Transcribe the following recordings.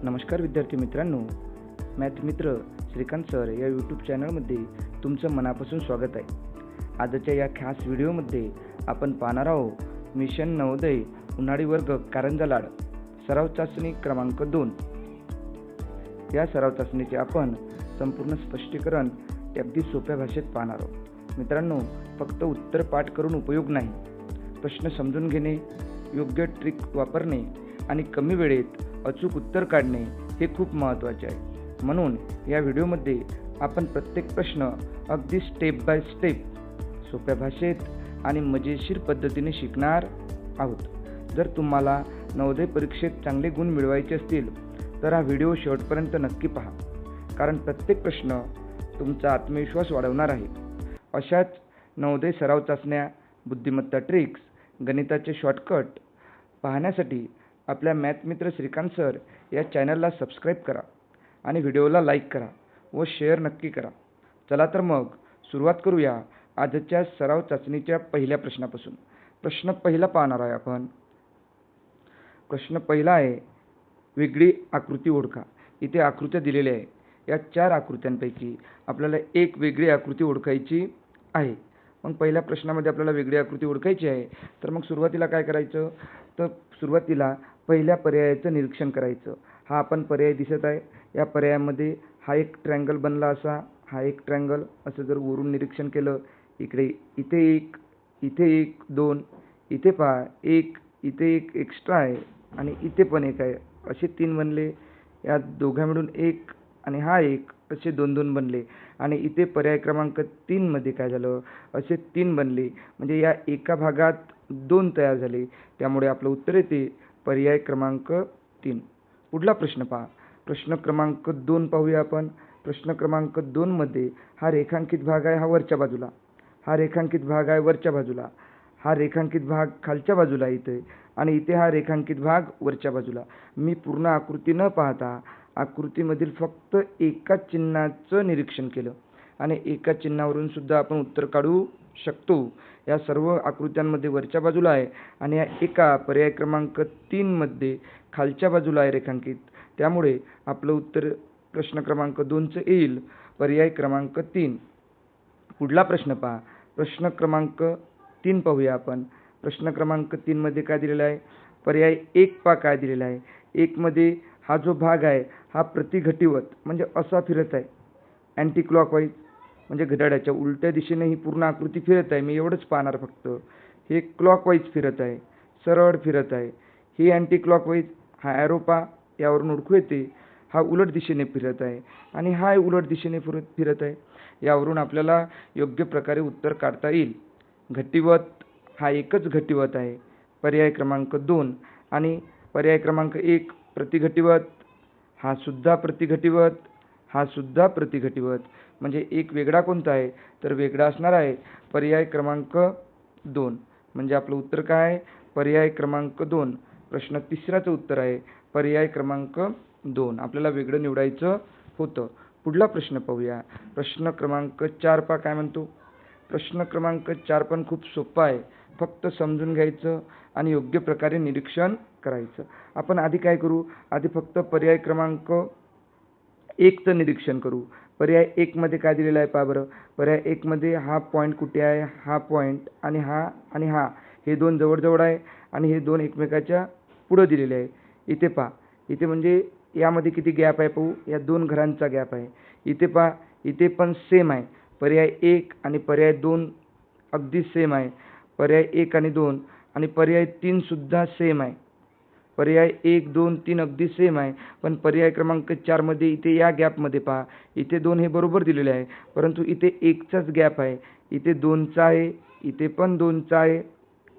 नमस्कार विद्यार्थी मित्रांनो, मॅथ मित्र श्रीकांत सर या यूट्यूब चॅनलमध्ये तुमचं मनापासून स्वागत आहे। आजच्या या खास व्हिडिओमध्ये आपण पाहणार आहोत मिशन नवोदय उन्हाळी वर्ग कारंजा लाड सराव चाचणी क्रमांक 2। या सराव चाचणीचे आपण संपूर्ण स्पष्टीकरण अगदी सोप्या भाषेत पाहणार आहोत। मित्रांनो, फक्त उत्तर पाठ करून उपयोग नाही, प्रश्न समजून घेणे, योग्य ट्रिक वापरणे आणि कमी वेळेत अचूक उत्तर काढणे हे खूप महत्त्वाचे आहे। म्हणून या व्हिडिओमध्ये आपण प्रत्येक प्रश्न अगदी स्टेप बाय स्टेप सोप्या भाषेत आणि मजेशीर पद्धतीने शिकणार आहोत। जर तुम्हाला नवोदय परीक्षेत चांगले गुण मिळवायचे असतील तर हा व्हिडिओ शेवटपर्यंत नक्की पहा, कारण प्रत्येक प्रश्न तुमचा आत्मविश्वास वाढवणार आहे। अशाच नवोदय सराव चाचण्या, बुद्धिमत्ता ट्रिक्स, गणिताचे शॉर्टकट पाहण्यासाठी आपल्या मॅथ मित्र श्रीकांत सर या चॅनलला सबस्क्राईब करा आणि व्हिडिओला लाईक करा व शेअर नक्की करा। चला तर मग सुरुवात करूया आजच्या सराव चाचणीच्या पहिल्या प्रश्नापासून। प्रश्न पहिला पाहणार आहे आपण। प्रश्न पहिला आहे, वेगळी आकृती ओळखा। इथे आकृत्या दिलेल्या आहे। या 4 आकृत्यांपैकी आपल्याला एक वेगळी आकृती ओळखायची आहे। मग पहिल्या प्रश्नामध्ये आपल्याला वेगळी आकृती ओळखायची आहे, तर मग सुरुवातीला काय करायचं, तर सुरुवातीला पहिल्या पर्यायाचं निरीक्षण करायचं। हा आपण पर्याय दिसत आहे, या पर्यायामध्ये हा एक ट्रायंगल बनला, असा हा एक ट्रायंगल असं जर वरून निरीक्षण केलं, इकडे इथे एक 2, इथे पहा एक, इथे एक एक्स्ट्रा आहे आणि इथे पण एक आहे, असे 3 बनले। या दोघा मिळून एक आणि हा एक असे 2 बनले आणि इथे पर्याय क्रमांक 3 मध्ये काय झालं, असे 3 बनले। म्हणजे या एका भागात 2 तयार झाले, त्यामुळे आपलं उत्तर येते पर्याय क्रमांक 3। पुढला प्रश्न पहा। प्रश्न क्रमांक 2 पाहूया आपण। प्रश्न क्रमांक 2 मध्ये हा रेखांकित भाग आहे, हा वरच्या बाजूला, हा रेखांकित भाग आहे वरच्या बाजूला, हा रेखांकित भाग खालच्या बाजूला इथे आणि इथे हा रेखांकित भाग वरच्या बाजूला। मी पूर्ण आकृती न पाहता आकृतीमधील फक्त एका चिन्हाचं निरीक्षण केलं आणि एका चिन्हावरून सुद्धा आपण उत्तर काढू शकतो। या सर्व आकृत्यांमध्ये वरच्या बाजूला आहे आणि या एका पर्याय क्रमांक 3 मध्ये खालच्या बाजूला आहे रेखांकित, त्यामुळे आपलं उत्तर प्रश्न क्रमांक 2चं येईल पर्याय क्रमांक 3। पुढला प्रश्न पहा। प्रश्न क्रमांक 3 पाहूया आपण। प्रश्न क्रमांक 3 मध्ये काय दिलेलं आहे, पर्याय 1 पहा काय दिलेला आहे। 1 मध्ये हा जो भाग आहे हा प्रतिघटिवत म्हणजे असा फिरत आहे, अँटी क्लॉकवाईज म्हणजे घड्याळाच्या उलट्या दिशेने ही पूर्ण आकृती फिरत आहे। मी एवढंच पाहणार फक्त। हे क्लॉकवाईज फिरत आहे, सरळ फिरत आहे। ही अँटी क्लॉकवाईज, हा ॲरो पहा यावरून ओळखू येते, हा उलट दिशेने फिरत आहे आणि हा उलट दिशेने फिरत आहे। यावरून आपल्याला योग्य प्रकारे उत्तर काढता येईल। घटिवत, हा एकच घटिवत आहे पर्याय क्रमांक 2 आणि पर्याय क्रमांक 1 प्रतिघटिवत, हा सुद्धा प्रतिघटिवत, हा सुद्धा प्रतिघटिवत। म्हणजे एक वेगळा कोणता आहे, तर वेगळा असणार आहे पर्याय क्रमांक 2। म्हणजे आपलं उत्तर काय आहे, पर्याय क्रमांक 2। प्रश्न तिसऱ्याचं उत्तर आहे पर्याय क्रमांक 2। आपल्याला वेगळं निवडायचं होतं। पुढला प्रश्न पाहूया। प्रश्न क्रमांक 4 पहा काय म्हणतो। प्रश्न क्रमांक 4 पण खूप सोपा आहे, फक्त समजून घ्यायचं आणि योग्य प्रकारे निरीक्षण करायचं। आपण आधी काय करू, आधी फक्त पर्याय क्रमांक 1चं निरीक्षण करू। पर्याय 1 मध्ये काय दिलेलं आहे पहा बरं। पर्याय 1 मध्ये हा पॉईंट कुठे आहे, हा पॉईंट आणि हा हे 2 जवळजवळ आहे आणि हे 2 एकमेकाच्या पुढे दिलेले आहे। इथे पहा, इथे म्हणजे यामध्ये किती गॅप आहे पाहू, या 2 घरांचा गॅप आहे। इथे पहा, इथे पण सेम आहे। पर्याय 1 आणि पर्याय 2 अगदी सेम आहे। पर्याय 1 आणि 2 आणि पर्याय 3 सुद्धा सेम आहे। पर्याय 1, 2, 3 अगदी सेम आहे, पण पर्याय क्रमांक 4 मध्ये इथे या गॅपमध्ये पहा, इथे 2 हे बरोबर दिलेले आहे, परंतु इथे 1चाच गॅप आहे। इथे 2चा आहे, इथे पण 2चा आहे,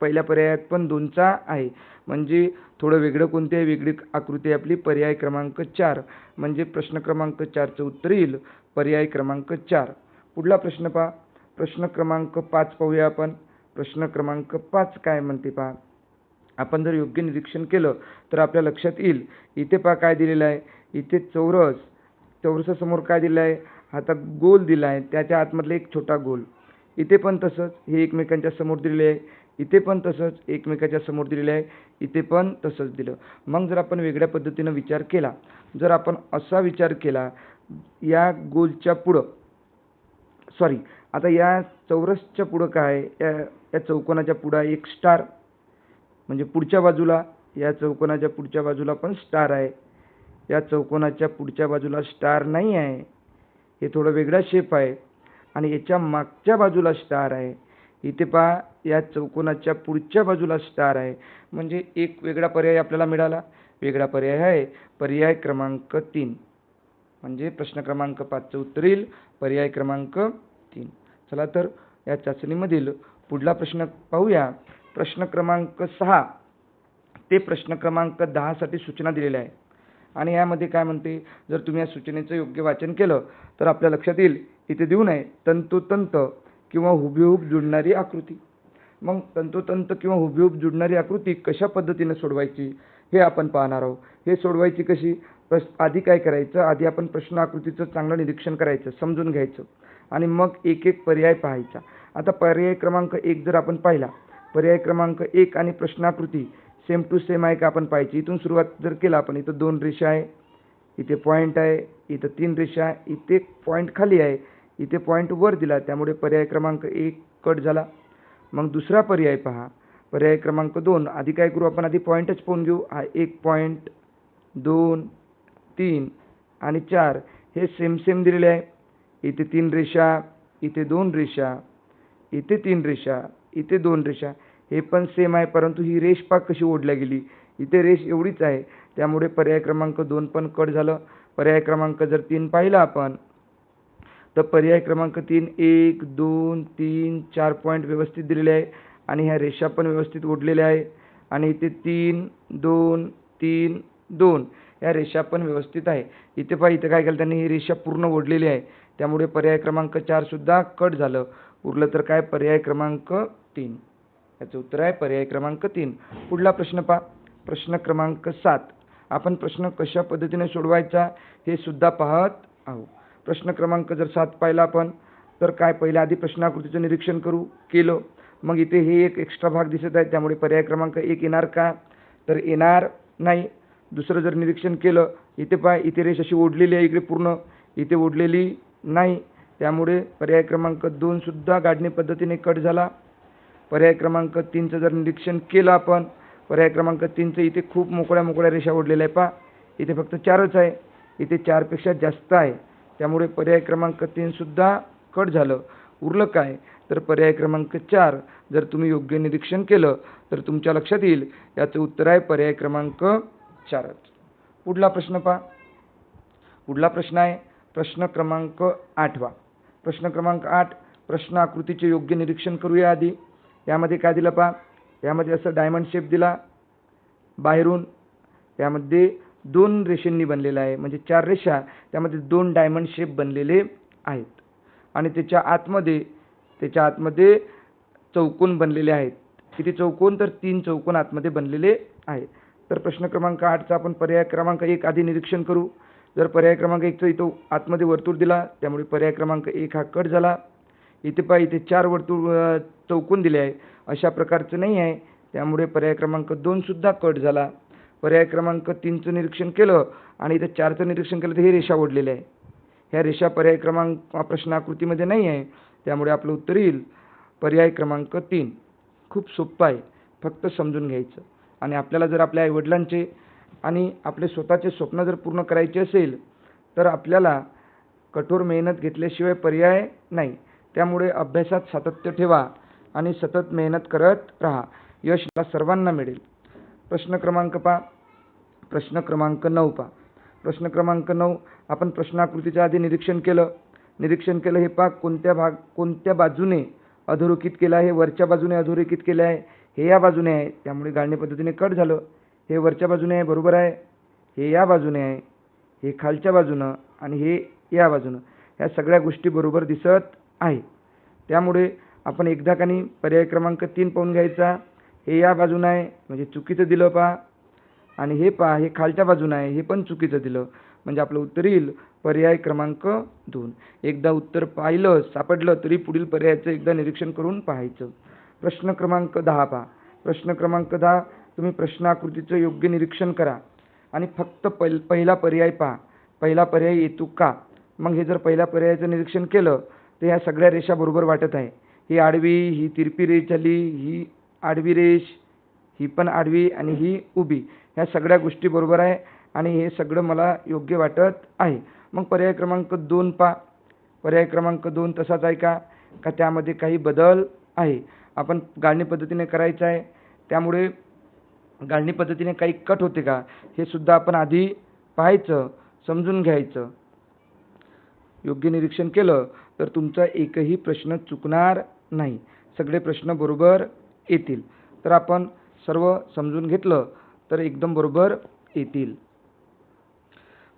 पहिल्या पर्यायात पण 2चा आहे। म्हणजे थोडं वेगळं कोणते आहे, वेगळी आकृती आपली पर्याय क्रमांक 4। म्हणजे प्रश्न क्रमांक 4चं उत्तर येईल पर्याय क्रमांक 4। पुढला प्रश्न पहा। प्रश्न क्रमांक 5 पाहूया आपण। प्रश्न क्रमांक 5 काय म्हणते पहा। आपण जर योग्य निरीक्षण केलं तर आपल्या लक्षात येईल। इथे पहा काय दिलेलं आहे, इथे चौरस, चौरसासमोर काय दिलं आहे, आता गोल दिला आहे, त्याच्या आतमधला एक छोटा गोल। इथे पण तसंच, हे एकमेकांच्या समोर दिलेले आहे, इथे पण तसंच एकमेकाच्या समोर दिलेलं आहे, इथे पण तसंच दिलं. मग जर आपण वेगळ्या पद्धतीनं विचार केला, जर आपण असा विचार केला, या गोलच्या पुढं सॉरी आता या चौरसच्या पुढं काय या चौकोनाच्या पुढं एक स्टार, म्हणजे पुढच्या बाजूला या चौकोनाच्या पुढच्या बाजूला पण स्टार आहे. या चौकोनाच्या पुढच्या बाजूला स्टार नाही आहे, हे थोडं वेगळा शेप आहे. आणि याच्या मागच्या बाजूला स्टार आहे. इथे पहा या चौकोनाच्या पुढच्या बाजूला स्टार आहे. म्हणजे एक वेगळा पर्याय आपल्याला मिळाला. वेगळा पर्याय आहे पर्याय क्रमांक 3. म्हणजे प्रश्न क्रमांक 5चं उत्तर येईल पर्याय क्रमांक 3. चला तर या चाचणीमधील पुढला प्रश्न पाहूया. प्रश्न क्रमांक 6 ते प्रश्न क्रमांक 10 साठी सूचना दिलेल्या आहे. आणि यामध्ये काय म्हणते, जर तुम्ही या सूचनेचं योग्य वाचन केलं तर आपल्या लक्षात येईल, इथे देऊन आहे तंतोतंत किंवा हुबेहूब जुळणारी आकृती. मग तंतोतंत किंवा हुबेहूब जुळणारी आकृती कशा पद्धतीने सोडवायची हे आपण पाहणार आहोत. हे सोडवायची कशी, आधी काय करायचं, आधी आपण प्रश्न आकृतीचं चांगलं निरीक्षण करायचं, समजून घ्यायचं आणि मग एक एक पर्याय पाहायचा. आता पर्याय क्रमांक 1 जर आपण पाहिला, पर्याय क्रमांक 1 आणि प्रश्नाकृती सेम टू सेम आहे का आपण पाहायची. इथून सुरुवात जर केला आपण, इथं 2 रेषा आहे, इथे पॉईंट आहे, इथं 3 रेषा आहे, इथे पॉईंट खाली आहे, इथे पॉईंट वर दिला, त्यामुळे पर्याय क्रमांक 1 कट झाला. मग दुसरा पर्याय पहा, पर्याय क्रमांक 2. आधी काय करू आपण, आधी पॉईंटच पाहून घेऊ. हा 1 पॉईंट, 2, 3 आणि 4 हे सेम सेम दिलेले आहे. इथे 3 रेषा, इथे 2 रेषा, इथे 3 रेषा, इथे 2 रेषा, हे पण सेम आहे. परंतु ही रेष पाक कशी ओढल्या गेली, इथे रेष एवढीच आहे, त्यामुळे पर्याय क्रमांक 2 पण कट झालं. पर्याय क्रमांक जर 3 पाहिला आपण, तर पर्याय क्रमांक 3 1, 2, 3, 4 पॉईंट व्यवस्थित दिलेले आहे आणि ह्या रेषा पण व्यवस्थित ओढलेल्या आहे. आणि इथे 3, 2, 3, 2 या रेषा पण व्यवस्थित आहे. इथे पहा, इथे काय केलं त्यांनी, ही रेषा पूर्ण ओढलेली आहे, त्यामुळे पर्याय क्रमांक 4 सुद्धा कट झालं. उरलं तर काय, पर्याय क्रमांक 3. याचं उत्तर आहे पर्याय क्रमांक 3. पुढला प्रश्न पहा, प्रश्न क्रमांक 7. आपण प्रश्न कशा पद्धतीने सोडवायचा हे सुद्धा पाहत आहोत. प्रश्न क्रमांक जर 7 पाहिला आपण, तर काय, पहिल्या आधी प्रश्नाकृतीचं निरीक्षण केलं. मग इथे हे एक एक्स्ट्रा भाग दिसत आहे, त्यामुळे पर्याय क्रमांक 1 येणार का, तर येणार नाही. दुसरं जर निरीक्षण केलं, इथे पहा, इथे रेष अशी ओढलेली आहे इकडे पूर्ण, इथे ओढलेली नाही, त्यामुळे पर्याय क्रमांक 2 सुद्धा गाडणी पद्धतीने कट झाला. पर्याय क्रमांक 3चं जर निरीक्षण केलं आपण, पर्याय क्रमांक 3चं इथे खूप मोकळ्या रेषा ओढलेल्या आहे. पहा, इथे फक्त 4च आहे, इथे 4 पेक्षा जास्त आहे, त्यामुळे पर्याय क्रमांक 3 सुद्धा कट झालं. उरलं काय, तर पर्याय क्रमांक 4 जर तुम्ही योग्य निरीक्षण केलं तर तुमच्या लक्षात येईल, याचं उत्तर आहे पर्याय क्रमांक 4च. पुढला प्रश्न पहा. पुढला प्रश्न आहे प्रश्न क्रमांक 8वा. प्रश्न क्रमांक 8, प्रश्न आकृतीचे योग्य निरीक्षण करूया आधी. यामध्ये काय दिलं पहा, यामध्ये असं डायमंड शेप दिला बाहेरून, यामध्ये 2 रेषांनी बनलेला आहे, म्हणजे 4 रेषा, त्यामध्ये 2 डायमंड शेप बनलेले आहेत. आणि त्याच्या आतमध्ये चौकोन बनलेले आहेत. किती चौकोन, तर 3 चौकोन आतमध्ये बनलेले आहेत. तर प्रश्न क्रमांक 8चा आपण पर्याय क्रमांक 1 आधी निरीक्षण करू. जर पर्याय क्रमांक 1चं इथं आतमध्ये वर्तुळ दिला, त्यामुळे पर्याय क्रमांक 1 हा कट झाला. इथे पहा, इथे 4 चौकोन दिले आहे, अशा प्रकारचं नाही आहे, त्यामुळे पर्याय क्रमांक 2 सुद्धा कट झाला. पर्याय क्रमांक 3चं निरीक्षण केलं आणि इथे 4चं निरीक्षण केलं, तर हे रेषा ओढलेल्या आहे. ह्या रेषा पर्याय क्रमांक प्रश्न आकृतीमध्ये नाही आहे, त्यामुळे आपलं उत्तर येईल पर्याय क्रमांक 3. खूप सोपं आहे, फक्त समजून घ्यायचं. आणि आपल्याला जर आपल्या आईवडिलांचे आणि आपले स्वतःचे स्वप्न जर पूर्ण करायचे असेल, तर आपल्याला कठोर मेहनत घेतल्याशिवाय पर्याय नाही. त्यामुळे अभ्यासात सातत्य ठेवा आणि सतत मेहनत करत राहा, यश सर्वांना मिळेल. प्रश्न क्रमांक 9 पहा. प्रश्न क्रमांक 9, आपण प्रश्नाकृतीच्या आधी निरीक्षण केलं. हे पहा, कोणत्या बाजूने अधोरेखित केलं आहे, वरच्या बाजूने अधोरेखित केलं आहे, हे या बाजूने आहे, त्यामुळे गाळणी पद्धतीने कट झालं. हे वरच्या बाजूने आहे, बरोबर आहे, हे या बाजूने आहे, हे खालच्या बाजूनं आणि हे या बाजूनं, ह्या सगळ्या गोष्टी बरोबर दिसत आहे. त्यामुळे आपण एकदा कानी पर्याय क्रमांक 3 पाहून घ्यायचा. हे या बाजूनं आहे, म्हणजे चुकीचं दिलं पहा. आणि हे पहा, हे खालच्या बाजूनं आहे, हे पण चुकीचं दिलं, म्हणजे आपलं उत्तर येईल पर्याय क्रमांक 2. एकदा उत्तर पाहिलं सापडलं तरी पुढील पर्यायाचं एकदा निरीक्षण करून पाहायचं. प्रश्न क्रमांक 10 पहा. प्रश्न क्रमांक 10 तुम्ही प्रश्न आकृतीचं योग्य निरीक्षण करा आणि फक्त पहिला पर्याय पहा. पहिला पर्याय येतो का? मग हे जर पहिल्या पर्यायाचं निरीक्षण केलं तर ह्या सगळ्या रेषा बरोबर वाटत आहे. ही आडवी, ही तिरपी रेष झाली, ही आडवी रेष, ही पण आडवी आणि ही उभी. ह्या सगळ्या गोष्टी बरोबर आहे आणि हे सगळं मला योग्य वाटत आहे. मग पर्याय क्रमांक 2 पहा. पर्याय क्रमांक 2 तसाच आहे का त्यामध्ये काही बदल आहे? आपण गाळणी पद्धतीने करायचं आहे, त्यामुळे गाळणी पद्धतीने काही कट होते का हे सुद्धा आपण आधी पाहायचं, समजून घ्यायचं. योग्य निरीक्षण केलं तर तुमचा एकही प्रश्न चुकणार नाही, सगळे प्रश्न बरोबर येतील. तर आपण सर्व समजून घेतलं तर एकदम बरोबर येतील.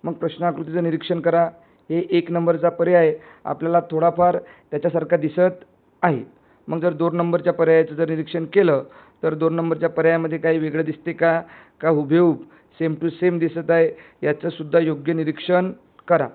मग प्रश्नाकृतीचं निरीक्षण करा. हे 1 नंबरचा पर्याय आपल्याला थोडाफार त्याच्यासारखा दिसत आहे. मग जर 2 नंबरच्या पर्यायाचं जर निरीक्षण केलं तर 2 नंबरच्या पर्यायामध्ये काही वेगळं दिसते का हुबेहूब सेम टू सेम दिसत आहे, याचं सुद्धा योग्य निरीक्षण करा.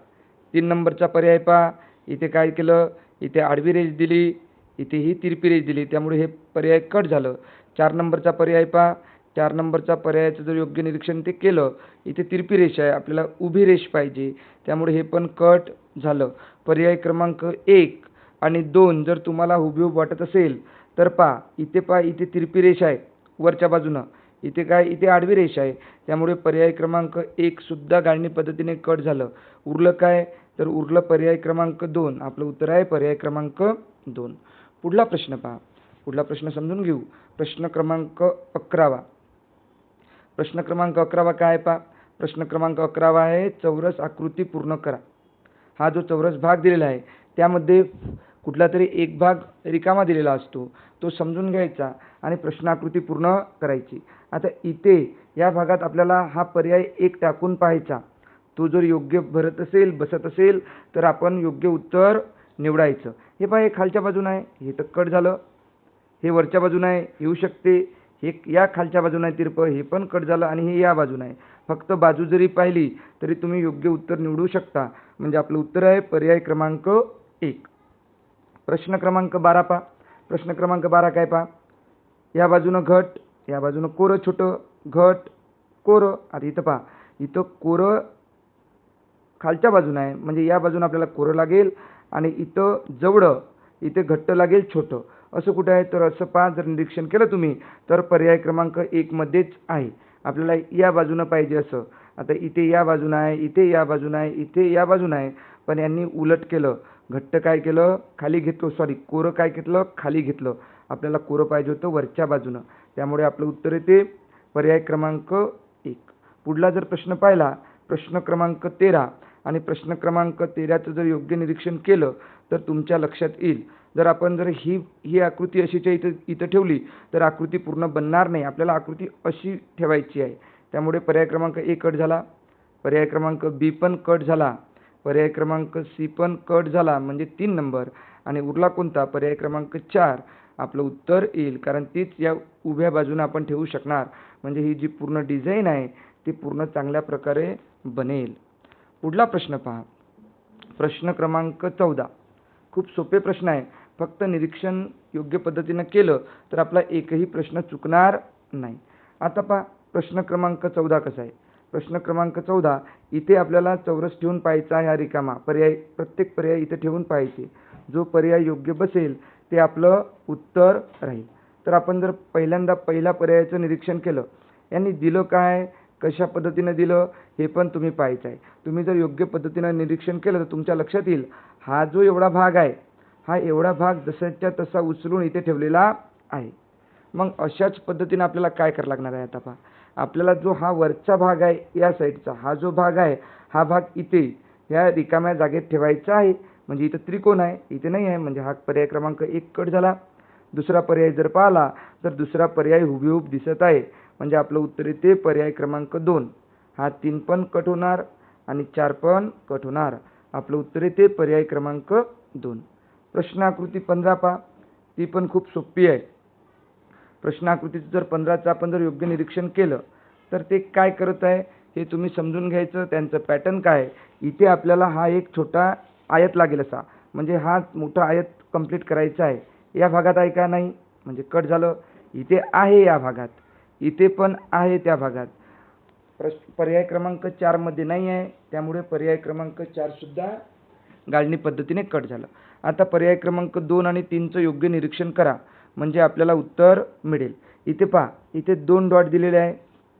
3 नंबरचा पर्याय पहा. इथे काय केलं, इथे आडवी रेष दिली, इथे ही तिरपी रेष दिली, त्यामुळे हे पर्याय कट झालं. 4 नंबरचा पर्याय पहा. 4 नंबरचा पर्यायाचं जर योग्य निरीक्षण ते केलं, इथे तिरपी रेष आहे, आपल्याला उभी रेष पाहिजे, त्यामुळे हे पण कट झालं. पर्याय क्रमांक 1 आणि 2 जर तुम्हाला हुबेहूब वाटत असेल तर पहा. इथे तिरपी रेष आहे वरच्या बाजूनं, इथे आडवी रेष आहे, त्यामुळे पर्याय क्रमांक 1 सुद्धा गाळणी पद्धतीने कट झालं. उरलं काय तर उरलं पर्याय क्रमांक 2. आपलं उत्तर आहे पर्याय क्रमांक 2. पुढला प्रश्न पहा. पुढला प्रश्न समजून घेऊ. प्रश्न क्रमांक 11. प्रश्न क्रमांक 11 काय पहा. प्रश्न क्रमांक 11 आहे चौरस आकृती पूर्ण करा. हा जो चौरस भाग दिलेला आहे त्यामध्ये कुठला तरी एक भाग रिकामा दिलेला असतो, तो समजून घ्यायचा आणि प्रश्न आकृती पूर्ण करायची. आता इथे या भागात आपल्याला हा पर्याय 1 टाकून पाहायचा. तो जर योग्य बसत असेल तर आपण योग्य उत्तर निवडायचं. हे पहा, हे खालच्या बाजूने आहे, हे तर कट झालं. हे वरच्या बाजूने आहे, येऊ शकते. हे या खालच्या बाजूने आहे तिरपं, हे पण कट झालं आणि हे या बाजूने आहे. फक्त बाजू जरी पाहिली तरी तुम्ही योग्य उत्तर निवडू शकता. म्हणजे आपलं उत्तर आहे पर्याय क्रमांक 1. प्रश्न क्रमांक 12 पहा. प्रश्न क्रमांक 12 काय पहा. या बाजूनं घट, या बाजूनं कोरं छोटं, घट कोरं. आता इथं पहा, इथं कोरं खालच्या बाजूनं आहे, म्हणजे या बाजूनं आपल्याला कोरं लागेल आणि इथं जवळं, इथे घट्ट लागेल छोटं. असं कुठं आहे तर असं पहा. जर निरीक्षण केलं तुम्ही तर पर्याय क्रमांक 1 मध्येच आहे. आपल्याला या बाजूनं पाहिजे असं. आता इथे या बाजूनं आहे, इथे या बाजूनं आहे, इथे या बाजूनं आहे, पण यांनी उलट केलं. घट्ट काय केलं, खाली घेतलं, कोरं काय घेतलं, खाली घेतलं. आपल्याला कोरं पाहिजे होतं वरच्या बाजूनं, त्यामुळे आपलं उत्तर येते पर्याय क्रमांक 1. पुढला जर प्रश्न पाहिला, प्रश्न क्रमांक 13 आणि प्रश्न क्रमांक 13चं जर योग्य निरीक्षण केलं तर तुमच्या लक्षात येईल. जर आपण ही आकृती अशीच्या इथं ठेवली तर आकृती पूर्ण बनणार नाही. आपल्याला आकृती अशी ठेवायची आहे, त्यामुळे पर्याय क्रमांक 1 कट झाला. पर्याय क्रमांक बी पण कट झाला. पर्याय क्रमांक सी पण कट झाला, म्हणजे 3 नंबर. आणि उरला कोणता, पर्याय क्रमांक 4. आपलं उत्तर येईल, कारण तीच या उभ्या बाजूने आपण ठेवू शकणार. म्हणजे ही जी पूर्ण डिझाईन आहे ती पूर्ण चांगल्या प्रकारे बनेल. पुढला प्रश्न पहा. प्रश्न क्रमांक 14. खूप सोपे प्रश्न आहे. फक्त निरीक्षण योग्य पद्धतीनं केलं तर आपला एकही प्रश्न चुकणार नाही. आता पहा प्रश्न क्रमांक 14 कसा आहे. प्रश्न क्रमांक 14, इथे आपल्याला चौरस ठेवून पाहायचा आहे. हा रिकामा पर्याय, प्रत्येक पर्याय इथे ठेवून पाहायचे. जो पर्याय योग्य बसेल ते आपलं उत्तर राहील. तर आपण जर पहिल्यांदा पहिल्या पर्यायाचं निरीक्षण केलं, यांनी दिलं काय, कशा पद्धतीनं दिलं हे पण तुम्ही पाहायचं आहे. तुम्ही जर योग्य पद्धतीनं निरीक्षण केलं तर तुमच्या लक्षात येईल हा जो एवढा भाग आहे, हा एवढा भाग जसाच्या तसा उचलून इथे ठेवलेला आहे. मग अशाच पद्धतीने आपल्याला काय करावं लागणार आहे. आता पहा, आपल्याला जो हा वरचा भाग आहे या साईडचा, हा जो भाग आहे हा भाग इथे या रिकाम्या जागेत ठेवायचा आहे. म्हणजे इथं त्रिकोण आहे, इथे नाही आहे, म्हणजे हा पर्याय क्रमांक 1 कट झाला. दुसरा पर्याय जर पाहिला तर दुसरा पर्याय हुबेहूब दिसत आहे, म्हणजे आपलं उत्तर येते पर्याय क्रमांक 2. हा 3 पण कट होणार आणि 4 पण कट होणार. आपलं उत्तर येते पर्याय क्रमांक 2. प्रश्न आकृती 15 पहा. ती पण खूप सोपी आहे. प्रश्न आकृतीचं जर 15चं आपण जर योग्य निरीक्षण केलं तर ते काय करत आहे हे तुम्ही समजून घ्यायचं. त्यांचं पॅटर्न काय आहे. इथे आपल्याला हा एक छोटा आयत लागेल असा, म्हणजे हा मोठा आयत कंप्लीट करायचा आहे. या भागात आहे का नाही, म्हणजे कट झालं. इथे आहे या भागात, इथे पण आहे त्या भागात. पर्याय क्रमांक 4 मध्ये नाही आहे, त्यामुळे पर्याय क्रमांक 4 सुद्धा गाळणी पद्धतीने कट झालं. आता पर्याय क्रमांक 2 आणि 3चं योग्य निरीक्षण करा, म्हणजे आपल्याला उत्तर मिळेल. इथे पहा, इथे 2 डॉट दिलेले आहे,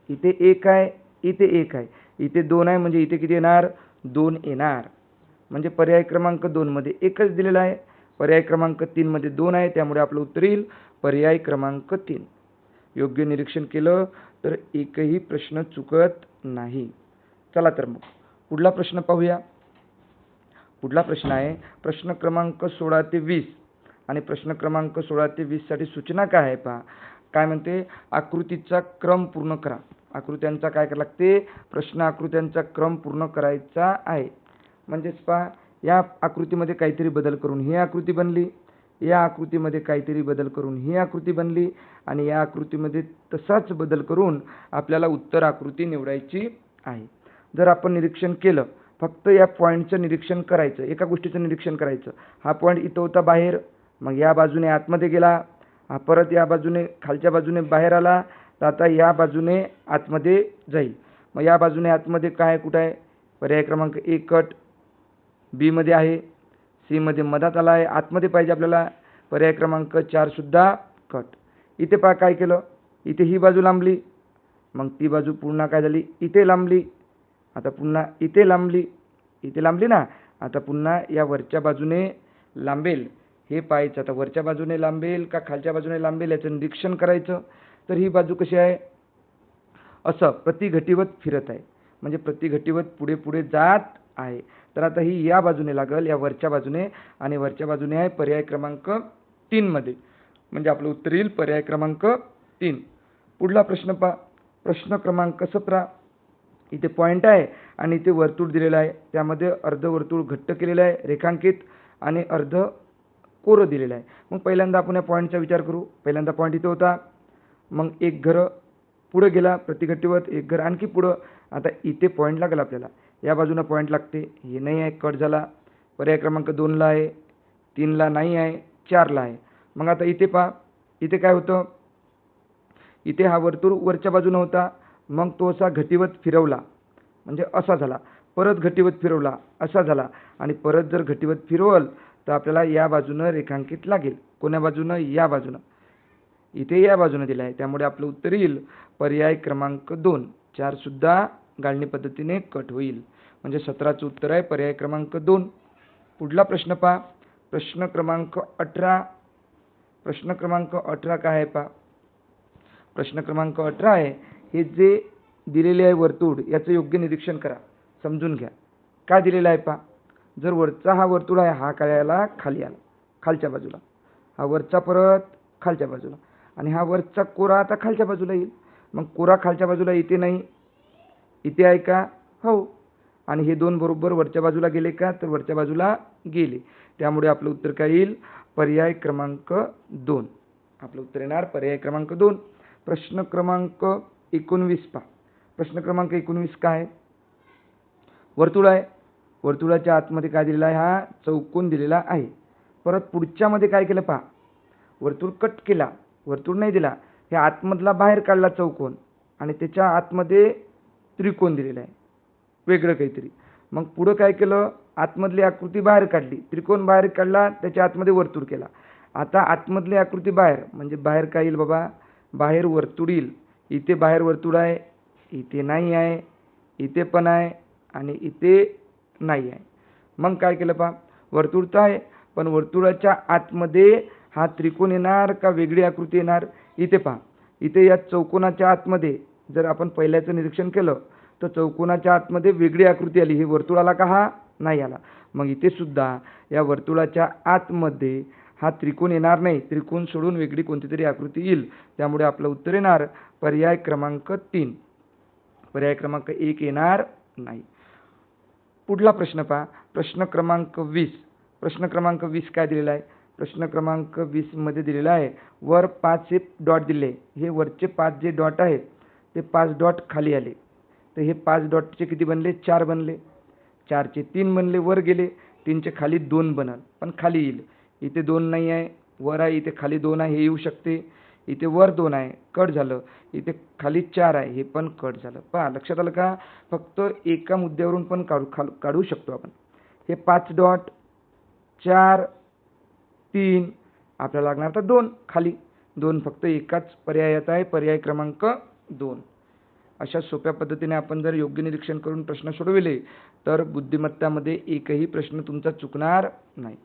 इथे 1 आहे, इथे 1 आहे, इथे 2 आहे, म्हणजे इथे किती येणार? 2 येणार. म्हणजे पर्याय क्रमांक 2 मध्ये 1च दिलेला आहे, पर्याय क्रमांक 3 मध्ये 2 आहे, त्यामुळे आपलं उत्तर येईल पर्याय क्रमांक 3. योग्य निरीक्षण केलं तर एकही प्रश्न चुकत नाही. चला तर मग पुढला प्रश्न पाहूया. पुढला प्रश्न आहे प्रश्न क्रमांक 16 ते 20 आणि प्रश्न क्रमांक 16 ते 20 साठी सूचना काय आहे पहा. काय म्हणते? आकृतीचा क्रम पूर्ण करा. आकृत्यांचा काय करायला लागते? प्रश्न आकृत्यांचा क्रम पूर्ण करायचा आहे. म्हणजेच पहा, या आकृतीमध्ये काहीतरी बदल करून ही आकृती बनली, या आकृतीमध्ये काहीतरी बदल करून ही आकृती बनली आणि या आकृतीमध्ये तसाच बदल करून आपल्याला उत्तर आकृती निवडायची आहे. जर आपण निरीक्षण केलं, फक्त या पॉईंटचं निरीक्षण करायचं, एका गोष्टीचं निरीक्षण करायचं. हा पॉईंट इथं होता बाहेर, मग या बाजूने आतमध्ये गेला, हा परत या बाजूने खालच्या बाजूने बाहेर आला, तर आता या बाजूने आतमध्ये जाईल. मग या बाजूने आतमध्ये काय कुठं आहे? पर्याय क्रमांक 1 कट, बी मध्ये आहे, सी मध्ये मधात आला आहे, आतमध्ये पाहिजे आपल्याला. पर्याय क्रमांक 4 सुद्धा कट. इथे पहा काय केलं, इथे ही बाजू लांबली, मग ती बाजू पुन्हा काय झाली? इथे लांबली, आता पुन्हा इथे लांबली, इथे लांबली ना, आता पुन्हा या वरच्या बाजूने लांबेल हे पाहायचं. आता वरच्या बाजूने लांबेल का खालच्या बाजूने लांबेल याचं निरीक्षण करायचं. तर ही बाजू कशी आहे? असं प्रतिघटीवत फिरत आहे, म्हणजे प्रतिघटीवत पुढे पुढे जात आहे. तर आता ही या बाजूने लागल, या वरच्या बाजूने, आणि वरच्या बाजूने आहे पर्याय क्रमांक 3 मध्ये, म्हणजे आपलं उत्तर येईल पर्याय क्रमांक 3. पुढला प्रश्न पहा, प्रश्न क्रमांक 17. इथे पॉईंट आहे आणि इथे वर्तुळ दिलेलं आहे, त्यामध्ये अर्धवर्तुळ घट्ट केलेलं आहे रेखांकित आणि अर्ध कोरं दिलेलं आहे. मग पहिल्यांदा आपण या पॉईंटचा विचार करू. पहिल्यांदा पॉईंट इथे होता, मग एक घर पुढे गेला प्रतिघटीवत, एक घर आणखी पुढं. आता इथे पॉईंट लागला आपल्याला, या बाजूला पॉईंट लागते, हे नाही आहे, कट झाला. पर्याय क्रमांक 2 ला आहे, 3 ला नाही आहे, 4 ला आहे. मग आता इथे पहा, इथे काय होतं? इथे हा वर्तुळ वरच्या बाजूने होता, मग तो असा घटीवत फिरवला, म्हणजे असा झाला, परत घटीवत फिरवला, असा झाला, आणि परत जर घटीवत फिरवल तर आपल्याला या बाजूनं रेखांकित लागेल. कोण्या बाजूनं? या बाजूनं. इथे या बाजूने दिलं आहे, त्यामुळे आपलं उत्तर येईल पर्याय क्रमांक 2. 4 सुद्धा गाळणी पद्धतीने कट होईल, म्हणजे 17चं उत्तर आहे पर्याय क्रमांक 2. पुढला प्रश्न पहा, प्रश्न क्रमांक 18. प्रश्न क्रमांक 18 काय आहे पहा. प्रश्न क्रमांक 18 आहे, हे जे दिलेले आहे वर्तुळ, याचं योग्य निरीक्षण करा, समजून घ्या. काय दिलेलं आहे पहा. जर वरचा हा वर्तुळ आहे, हा काय आला? खाली आला, खालच्या बाजूला. हा वरचा परत खालच्या बाजूला, आणि हा वरचा कोरा आता खालच्या बाजूला येईल. मग कोरा खालच्या बाजूला इथे नाही, इथे आहे का? हो. आणि हे दोन बरोबर वरच्या बाजूला गेले का? तर वरच्या बाजूला गेले, त्यामुळे आपलं उत्तर काय येईल? पर्याय क्रमांक 2. आपलं उत्तर येणार पर्याय क्रमांक 2. प्रश्न क्रमांक 19 पहा. प्रश्न क्रमांक 19 काय? वर्तुळ आहे, वर्तुळाच्या आतमध्ये काय दिलेला आहे? हा चौकोन दिलेला आहे. परत पुढच्या मध्ये काय केलं पहा, वर्तुळ कट केला, वर्तुळ नाही दिला, हे आतमधला बाहेर काढला चौकोन, आणि त्याच्या आतमध्ये त्रिकोण दिलेला आहे, वेगळं काहीतरी. मग पुढं काय केलं? आतमधली आकृती बाहेर काढली, त्रिकोण बाहेर काढला, त्याच्या आतमध्ये वर्तुळ केला. आता आतमधली आकृती बाहेर, म्हणजे बाहेर काय येईल बाबा? बाहेर वर्तुळ येईल. इथे बाहेर वर्तुळ आहे, इथे नाही आहे, इथे पण आहे, आणि इथे नाही आहे. मग काय केलं पहा, वर्तुळ तर आहे, पण वर्तुळाच्या आतमध्ये हा त्रिकोण येणार का वेगळी आकृती येणार? इथे पहा, इथे या चौकोनाच्या आतमध्ये जर आपण पहिल्याचं निरीक्षण केलं तर चौकोनाच्या आतमध्ये वेगळी आकृती आली. हे वर्तुळाला का? हा नाही आला. मग इथे सुद्धा या वर्तुळाच्या आतमध्ये हा त्रिकोण येणार नाही, त्रिकोण सोडून वेगळी कोणती तरी आकृती येईल, त्यामुळे आपलं उत्तर येणार पर्याय क्रमांक 3. पर्याय क्रमांक 1 येणार नाही. पुढला प्रश्न पहा, प्रश्न क्रमांक 20. प्रश्न क्रमांक 20 काय दिलेला आहे? प्रश्न क्रमांक 20 मध्ये दिलेला आहे, वर 5 हे डॉट दिले, हे वरचे 5 जे डॉट आहेत ते 5 डॉट खाली आले, तर हे 5 डॉटचे किती बनले? 4 बनले. 4चे 3 बनले, वर गेले, 3चे खाली 2 बनल, पण खाली येईल. इथे 2 नाही आहे, वर आहे इथे खाली 2 आहे हे येऊ शकते, इथे वर 2 आहे कट झालं, इथे खाली 4 आहे हे पण कट झालं. पहा लक्षात आलं का? फक्त एका मुद्द्यावरून पण काढू शकतो आपण. हे 5 डॉट 4 3 आपल्याला लागणार तर 2 खाली 2 फक्त एकाच पर्यायात आहे, पर्याय क्रमांक 2. अशा सोप्या पद्धतीने आपण जर योग्य निरीक्षण करून प्रश्न सोडविले तर बुद्धिमत्तामध्ये एकही प्रश्न तुमचा चुकणार नाही.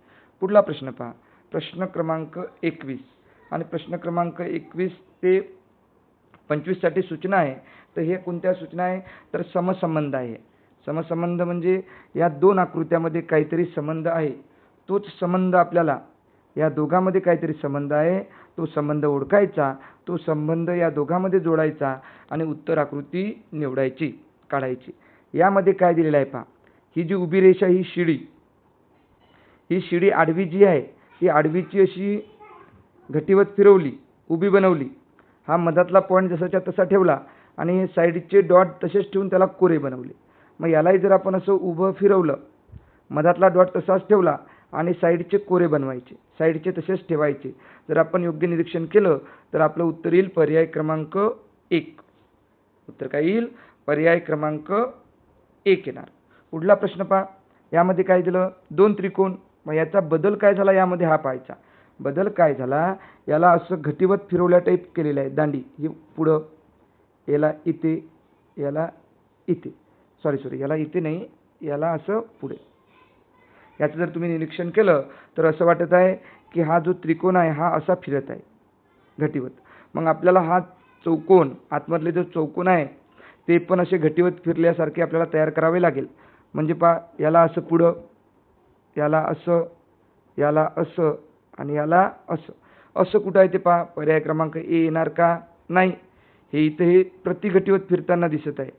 पुढला प्रश्न पहा, प्रश्न क्रमांक 21 आणि प्रश्न क्रमांक 21 ते 25 साठी सूचना आहे. तर हे कोणत्या सूचना आहे तर समसंबंध आहे. समसंबंध म्हणजे या 2 आकृत्यामध्ये काहीतरी संबंध आहे, तोच संबंध आपल्याला या दोघांमध्ये काहीतरी संबंध आहे, तो संबंध ओळखायचा, तो संबंध या दोघांमध्ये जोडायचा आणि उत्तर आकृती निवडायची काढायची. यामध्ये काय दिलेलं आहे पहा, ही जी उभी रेषा ही शिडी आडवी जी आहे ही आडवीची अशी घटीवत फिरवली, उभी बनवली, हा मधातला पॉईंट जसाच्या तसा ठेवला आणि साईडचे डॉट तसेच ठेवून त्याला कोरे बनवले. मग यालाही जर आपण असं उभं फिरवलं, मधातला डॉट तसाच ठेवला आणि साईडचे कोरे बनवायचे, साईडचे तसेच ठेवायचे. जर आपण योग्य निरीक्षण केलं तर आपलं उत्तर येईल पर्याय क्रमांक 1. उत्तर काय येईल? पर्याय क्रमांक 1 येणार. पुढला प्रश्न पहा, यामध्ये काय दिलं 2 त्रिकोण. मग याचा बदल काय झाला यामध्ये हा पाहायचा. बदल काय झाला, याला असं घटीवत फिरवल्या टाईप केलेलं आहे, दांडी ही पुढं, याला इथे, याला इथे, सॉरी याला इथे नाही, याला असं पुढे. याचं जर तुम्ही निरीक्षण केलं तर असं वाटत आहे की हा जो त्रिकोण आहे हा असा फिरत आहे घटीवत. मग आपल्याला हा चौकोन, आतमधले जो चौकोन आहे ते पण असे घटीवत फिरल्यासारखे आपल्याला तयार करावे लागेल. म्हणजे पहा, याला असं पुढं, याला असं, याला असं आणि याला असं. असं कुठं आहे ते पहा, पर्याय क्रमांक ए येणार का? नाही. हे इथे हे प्रतिघटीवत फिरताना दिसत आहे,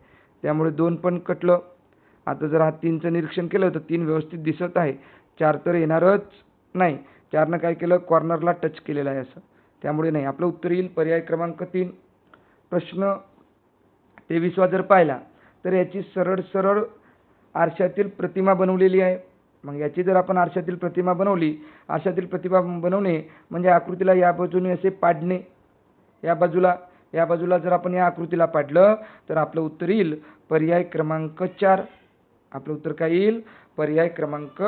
त्यामुळे 2 पण कटलं. आता जर हा 3चं निरीक्षण केलं तर 3 व्यवस्थित दिसत आहे, 4 तर येणारच नाही. 4नं काय केलं, कॉर्नरला टच केलेलं आहे असं, त्यामुळे नाही. आपलं उत्तर येईल पर्याय क्रमांक 3. प्रश्न 23 जर पाहिला तर याची सरळ सरळ आरशातील प्रतिमा बनवलेली आहे. मग याची जर आपण आरशातील प्रतिमा बनवली, आरशातील प्रतिमा बनवणे म्हणजे आकृतीला या बाजूने असे पाडणे, या बाजूला जर आपण या आकृतीला पाडलं तर आपलं उत्तर येईल पर्याय क्रमांक 4. आपलं उत्तर काय येईल? पर्याय क्रमांक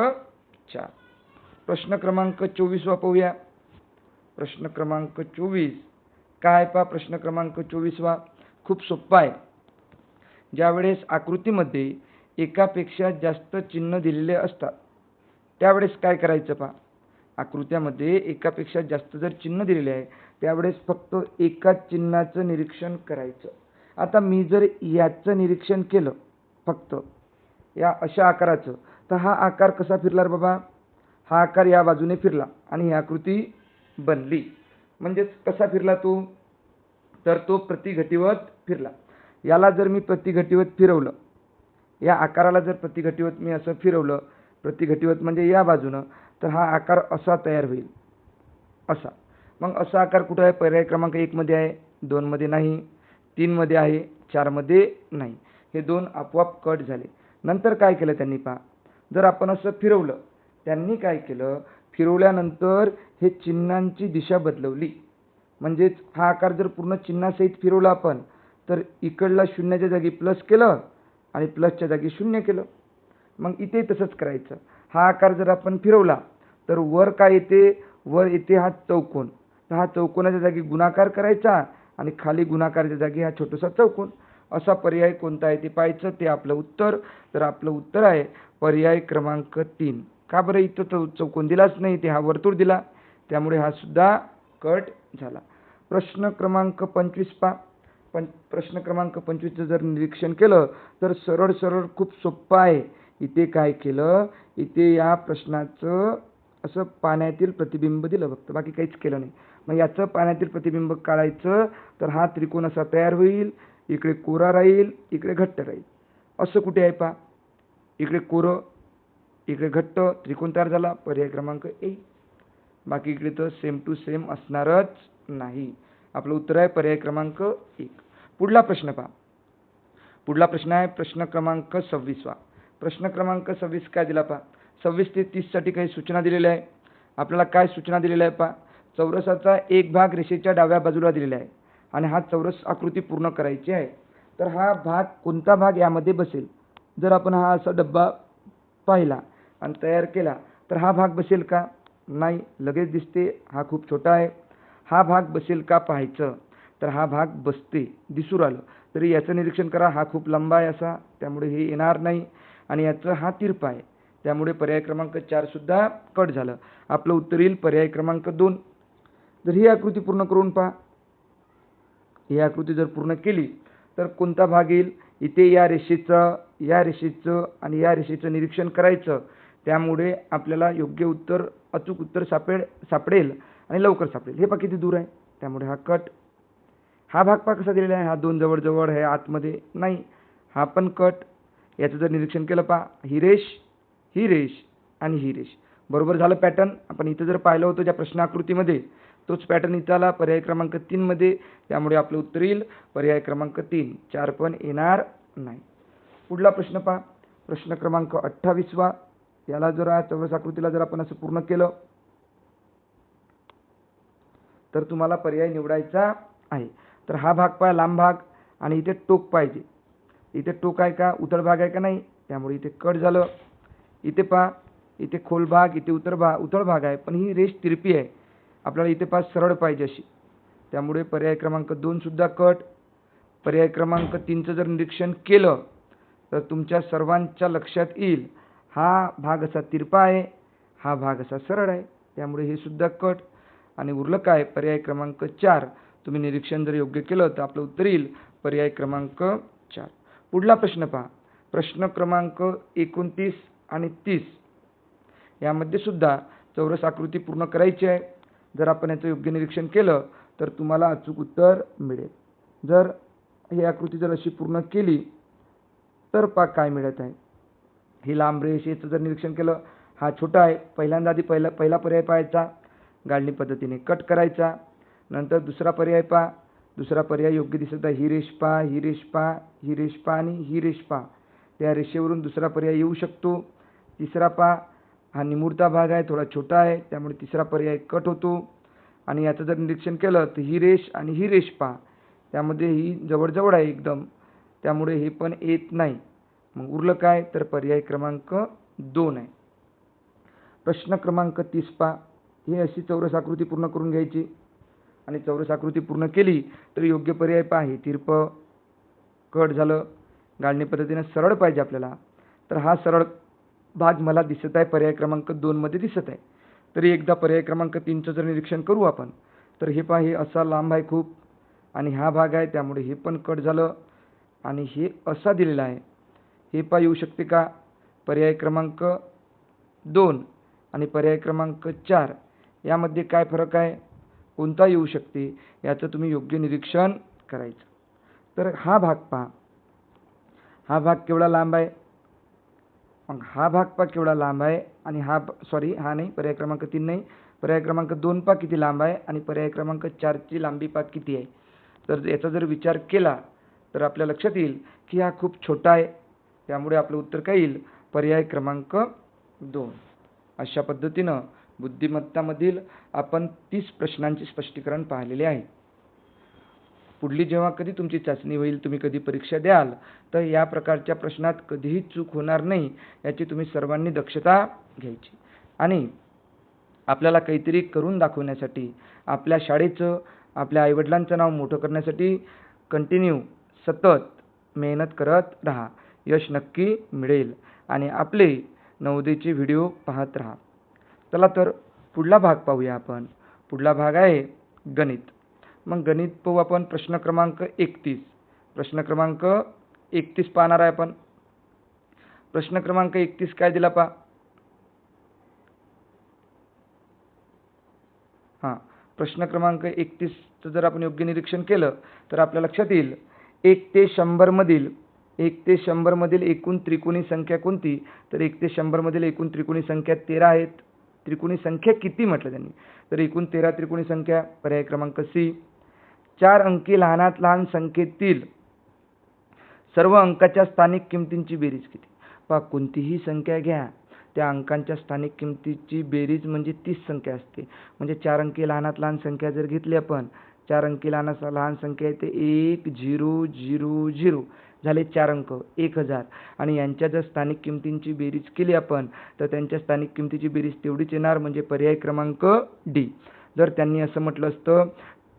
4. प्रश्न क्रमांक 24 पाहूया. प्रश्न क्रमांक 24 काय पहा, प्रश्न क्रमांक 24 खूप सोपा आहे. ज्यावेळेस आकृतीमध्ये एकापेक्षा जास्त चिन्ह दिलेले असतात त्यावेळेस काय करायचं पहा. आकृत्यामध्ये एकापेक्षा जास्त जर चिन्ह दिलेले आहे त्यावेळेस फक्त एकाच चिन्हाचं निरीक्षण करायचं. आता मी जर याचं निरीक्षण केलं फक्त या अशा आकाराचं, तर हा आकार कसा फिरला रे बाबा? हा आकार या बाजूने फिरला आणि ही आकृती बनली. म्हणजेच कसा फिरला तो? तर तो प्रतिघटीवत फिरला. याला जर मी प्रतिघटीवत फिरवलं, या आकाराला जर प्रतिघटीवत मी असं फिरवलं, प्रतिघटीवत म्हणजे या बाजूनं, तर हा आकार असा तयार होईल, असा. मग असा आकार कुठं आहे? पर्याय क्रमांक 1 मध्ये आहे, 2 मध्ये नाही, 3 मध्ये आहे, 4 मध्ये नाही. हे 2 आपोआप कट झाले. नंतर काय केलं त्यांनी पहा, जर आपण असं फिरवलं, त्यांनी काय केलं, फिरवल्यानंतर हे चिन्हांची दिशा बदलवली. म्हणजेच हा आकार जर पूर्ण चिन्हासहित फिरवला आपण, तर इकडला शून्याच्या जागी प्लस केलं आणि प्लसच्या जागी 0 केलं. मग इथे तसंच करायचं. हा आकार जर आपण फिरवला तर वर काय येते? वर येते हा चौकोन. तर हा चौकोनाच्या जागी गुणाकार करायचा आणि खाली गुणाकाराच्या जागी हा छोटासा चौकोन. असा पर्याय कोणता आहे ते पाहायचं, ते आपलं उत्तर. तर आपलं उत्तर आहे पर्याय क्रमांक 3. का बरं? इथं चौकोन दिलाच नाही, ते हा वर्तुळ दिला, त्यामुळे हा सुद्धा कट झाला. प्रश्न क्रमांक 25 पहा. प्रश्न क्रमांक 25चं जर निरीक्षण केलं तर सरळ सरळ खूप सोपं आहे. इथे काय केलं, इथे या प्रश्नाचं असं पाण्यातील प्रतिबिंब दिलं फक्त, बाकी काहीच केलं नाही. मग याचं पाण्यातील प्रतिबिंब काढायचं तर हा त्रिकोण असा तयार होईल, इकडे कोरा राहील, इकडे घट्ट राहील. असं कुठे आहे पहा, इकडे कोरं, इकडे घट्ट, त्रिकोण तयार झाला, पर्याय क्रमांक 1. बाकी इकडे तर सेम टू सेम असणारच नाही. आपलं उत्तर आहे पर्याय क्रमांक 1. पुढला प्रश्न पहा. पुढला प्रश्न आहे प्रश्न क्रमांक 26. प्रश्न क्रमांक 26 काय दिला पहा. 26 ते 30 साठी काही सूचना दिलेल्या आहे. आपल्याला काय सूचना दिलेल्या आहे पहा. चौरसाचा एक भाग रेषेच्या डाव्या बाजूला दिलेला आहे आणि हा चौरस आकृती पूर्ण करायची आहे. तर हा भाग कोणता भाग यामध्ये बसेल? जर आपण हा असा डब्बा पाहिला आणि तयार केला तर हा भाग बसेल का? नाही, लगेच दिसते हा खूप छोटा आहे. हा भाग बसेल का पाहायचं, तर हा भाग बसते, दिसून आलं. तरी याचं निरीक्षण करा, हा खूप लंबा आहे असा, त्यामुळे हे येणार नाही. आणि याचं हा तिरपा आहे, त्यामुळे पर्याय क्रमांक 4 सुद्धा कट झालं. आपलं उत्तर येईल पर्याय क्रमांक 2. जर ही आकृती पूर्ण करून पहा. ही आकृती जर पूर्ण केली तर कोणता भाग येईल? इथे या रेषेचं आणि या रेषेचं निरीक्षण करायचं. त्यामुळे आपल्याला योग्य उत्तर, अचूक उत्तर सापडेल आणि लवकर सापडेल. हे पहा किती दूर आहे, त्यामुळे हा कट. हा भाग पहा कसा दिलेला आहे, हा 2 जवळ आहे, आतमध्ये नाही, हा पण कट. याचं जर निरीक्षण केलं पहा, ही रेष आणि ही रेष. बरोबर झालं पॅटर्न. आपण इथं जर पाहिलं होतं ज्या प्रश्नाकृतीमध्ये, तोच पॅटर्न इथं आला पर्याय क्रमांक 3 मध्ये. त्यामुळे आपलं उत्तर येईल पर्याय क्रमांक 3. 4 पण येणार नाही. पुढला प्रश्न पहा, प्रश्न क्रमांक 28. याला जर चौरस आकृतीला जर आपण असं पूर्ण केलं तर तुम्हाला पर्याय निवडायचा आहे. तर हा भाग पहा, लांब भाग, आणि इथे टोक पाहिजे. इथे टोक आहे का, उथळ भाग आहे का? नाही, त्यामुळे इथे कट झालं. इथे पहा, इथे खोल भाग, इथे उथळ भाग आहे, पण ही रेष तिरपी आहे. आपल्याला इथे पहा सरळ पाहिजे अशी, त्यामुळे पर्याय क्रमांक 2 सुद्धा कट. पर्याय क्रमांक 3चं जर निरीक्षण केलं तर तुमच्या सर्वांच्या लक्षात येईल हा भाग असा तिरपा आहे, हा भाग असा सरळ आहे, त्यामुळे हे सुद्धा कट. आणि उरलं काय? पर्याय क्रमांक 4. तुम्ही निरीक्षण जर योग्य केलं तर आपलं उत्तर येईल पर्याय क्रमांक 4. पुढला प्रश्न पहा, प्रश्न क्रमांक 29 आणि 30. यामध्ये सुद्धा चौरस आकृती पूर्ण करायची आहे. जर आपण याचं योग्य निरीक्षण केलं तर तुम्हाला अचूक उत्तर मिळेल. जर ही आकृती जर अशी पूर्ण केली तर पहा काय मिळत आहे. ही लांब रेष, याचं जर निरीक्षण केलं, हा छोटा आहे. पहिल्यांदा आधी पहिला पर्याय पाहायचा, गाळणी पद्धतीने कट करायचा. नंतर दुसरा पर्याय पहा, दुसरा पर्याय योग्य दिसत आहे. ही रेष पहा, ही रेष पहा, ही रेष पहा आणि ही रेष पहा. त्या रेषेवरून दुसरा पर्याय येऊ शकतो. तिसरा पहा, हा निमुळता भाग आहे, थोडा छोटा आहे, त्यामुळे तिसरा पर्याय कट होतो. आणि याचं जर निरीक्षण केलं तर ही रेष आणि ही रेष पहा, त्यामध्ये ही जवळ आहे एकदम, त्यामुळे हे पण येत नाही. मग उरलं काय? तर पर्याय क्रमांक 2 आहे. प्रश्न क्रमांक 30 पहा. ही अशी चौरस आकृती पूर्ण करून घ्यायची आणि चौरस आकृती पूर्ण केली तर योग्य पर्याय पहा, हे तिरपं, कट झालं. गाळणी पद्धतीने सरळ पाहिजे आपल्याला, तर हा सरळ भाग मला दिसत आहे पर्याय क्रमांक 2 मध्ये दिसत आहे. तरी एकदा पर्याय क्रमांक 3चं जर निरीक्षण करू आपण, तर हे पहा, हे असा लांब आहे खूप आणि हा भाग आहे, त्यामुळे हे पण कट झालं. आणि हे असा दिलेला आहे, हे पहा येऊ शकते का? पर्याय क्रमांक 2 आणि पर्याय क्रमांक 4 यामध्ये काय फरक आहे, कोणता येऊ शकते, याचं तुम्ही योग्य निरीक्षण करायचं. तर हा भाग पहा, हा भाग केवढा लांब आहे, मग हा भाग पहा केवढा लांब आहे. आणि हा हा नाही, पर्याय क्रमांक 3 नाही, पर्याय क्रमांक 2 पहा किती लांब आहे आणि पर्याय क्रमांक 4 ची लांबी पहा किती आहे. तर याचा जर विचार केला तर आपल्या लक्षात येईल की हा खूप छोटा आहे, त्यामुळे आपलं उत्तर काय येईल? पर्याय क्रमांक 2. अशा पद्धतीनं बुद्धिमत्तामधील आपण 30 प्रश्नांचे स्पष्टीकरण पाहिलेले आहे. पुढली जेव्हा कधी तुमची चाचणी होईल, तुम्ही कधी परीक्षा द्याल, तर या प्रकारच्या प्रश्नात कधीही चूक होणार नाही याची तुम्ही सर्वांनी दक्षता घ्यायची. आणि आपल्याला काहीतरी करून दाखवण्यासाठी, आपल्या शाळेचं, आपल्या आईवडिलांचं नाव मोठं करण्यासाठी कंटिन्यू सतत मेहनत करत राहा. यश नक्की मिळेल. आणि आपले नवोदयचे व्हिडिओ पाहत राहा. चला तर पुढला भाग पाहूया आपण. पुढला भाग आहे गणित. मग गणित पाहू आपण. प्रश्न क्रमांक 31. प्रश्न क्रमांक 31 पाहणार आहे आपण. प्रश्न क्रमांक 31 काय दिला पहा. प्रश्न क्रमांक 31चं जर आपण योग्य निरीक्षण केलं तर आपल्या लक्षात येईल 1 ते 100 मधील एकूण त्रिकोणी संख्या कोणती? तर 1 ते 100 मधील एकूण त्रिकोणी संख्या 13 आहेत. त्रिकोणी संख्या किती म्हटलं त्यांनी, तर एकूण 13 त्रिकोणी संख्या. पर्याय क्रमांक सी. 4 अंकी लहानात लहान संख्येतील सर्व अंकाच्या स्थानिक किमतींची बेरीज किती? पहा, कोणतीही संख्या घ्या, त्या अंकांच्या स्थानिक किमतीची बेरीज म्हणजे 30 संख्या असते. म्हणजे 4 अंकी लहानात लहान संख्या जर घेतली आपण, 4 अंकी लहानात लहान संख्या येते 1000 झाले 4 अंक 1000. आणि यांच्या जर स्थानिक किमतींची बेरीज केली आपण तर त्यांच्या स्थानिक किमतीची बेरीज तेवढीच येणार, म्हणजे पर्याय क्रमांक डी. जर त्यांनी असं म्हटलं असतं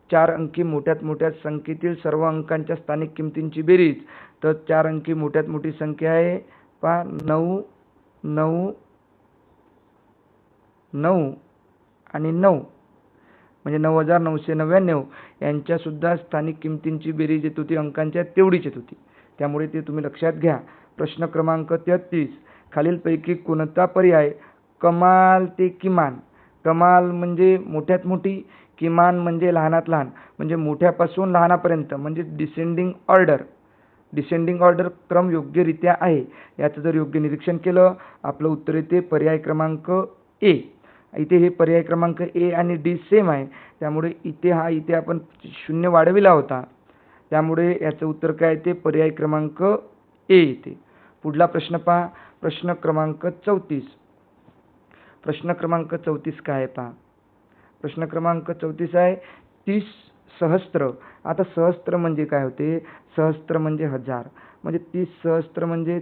4 अंकी मोठ्यात मोठ्या संख्येतील सर्व अंकांच्या स्थानिक किमतींची बेरीज, तर 4 अंकी मोठ्यात मोठी संख्या आहे पहा 9 9 9 आणि 9 म्हणजे 9999 यांच्यासुद्धा स्थानिक किमतींची बेरीज येत होती अंकांच्या तेवढीच येत होती. त्यामुळे ते तुम्ही लक्षात घ्या. प्रश्न क्रमांक 33, खालीलपैकी कोणता पर्याय कमाल ते किमान, कमाल म्हणजे मोठ्यात मोठी, किमान म्हणजे लहानात लहान, म्हणजे मोठ्यापासून लहानापर्यंत, म्हणजे डिसेंडिंग ऑर्डर क्रम योग्यरित्या आहे. याचं जर योग्य निरीक्षण केलं आपलं उत्तर येते पर्याय क्रमांक ए. इथे हे पर्याय क्रमांक ए आणि डी सेम आहे, त्यामुळे इथे आपण 0 वाढविला होता, त्यामुळे याचं उत्तर काय येते पर्याय क्रमांक ए येते. पुढला प्रश्न पहा, प्रश्न क्रमांक 34. प्रश्न क्रमांक 34 काय आहे पहा. प्रश्न क्रमांक 34 आहे 30 सहस्त्र. आता सहस्त्र म्हणजे काय होते, सहस्त्र म्हणजे 1000, म्हणजे 30 सहस्त्र म्हणजे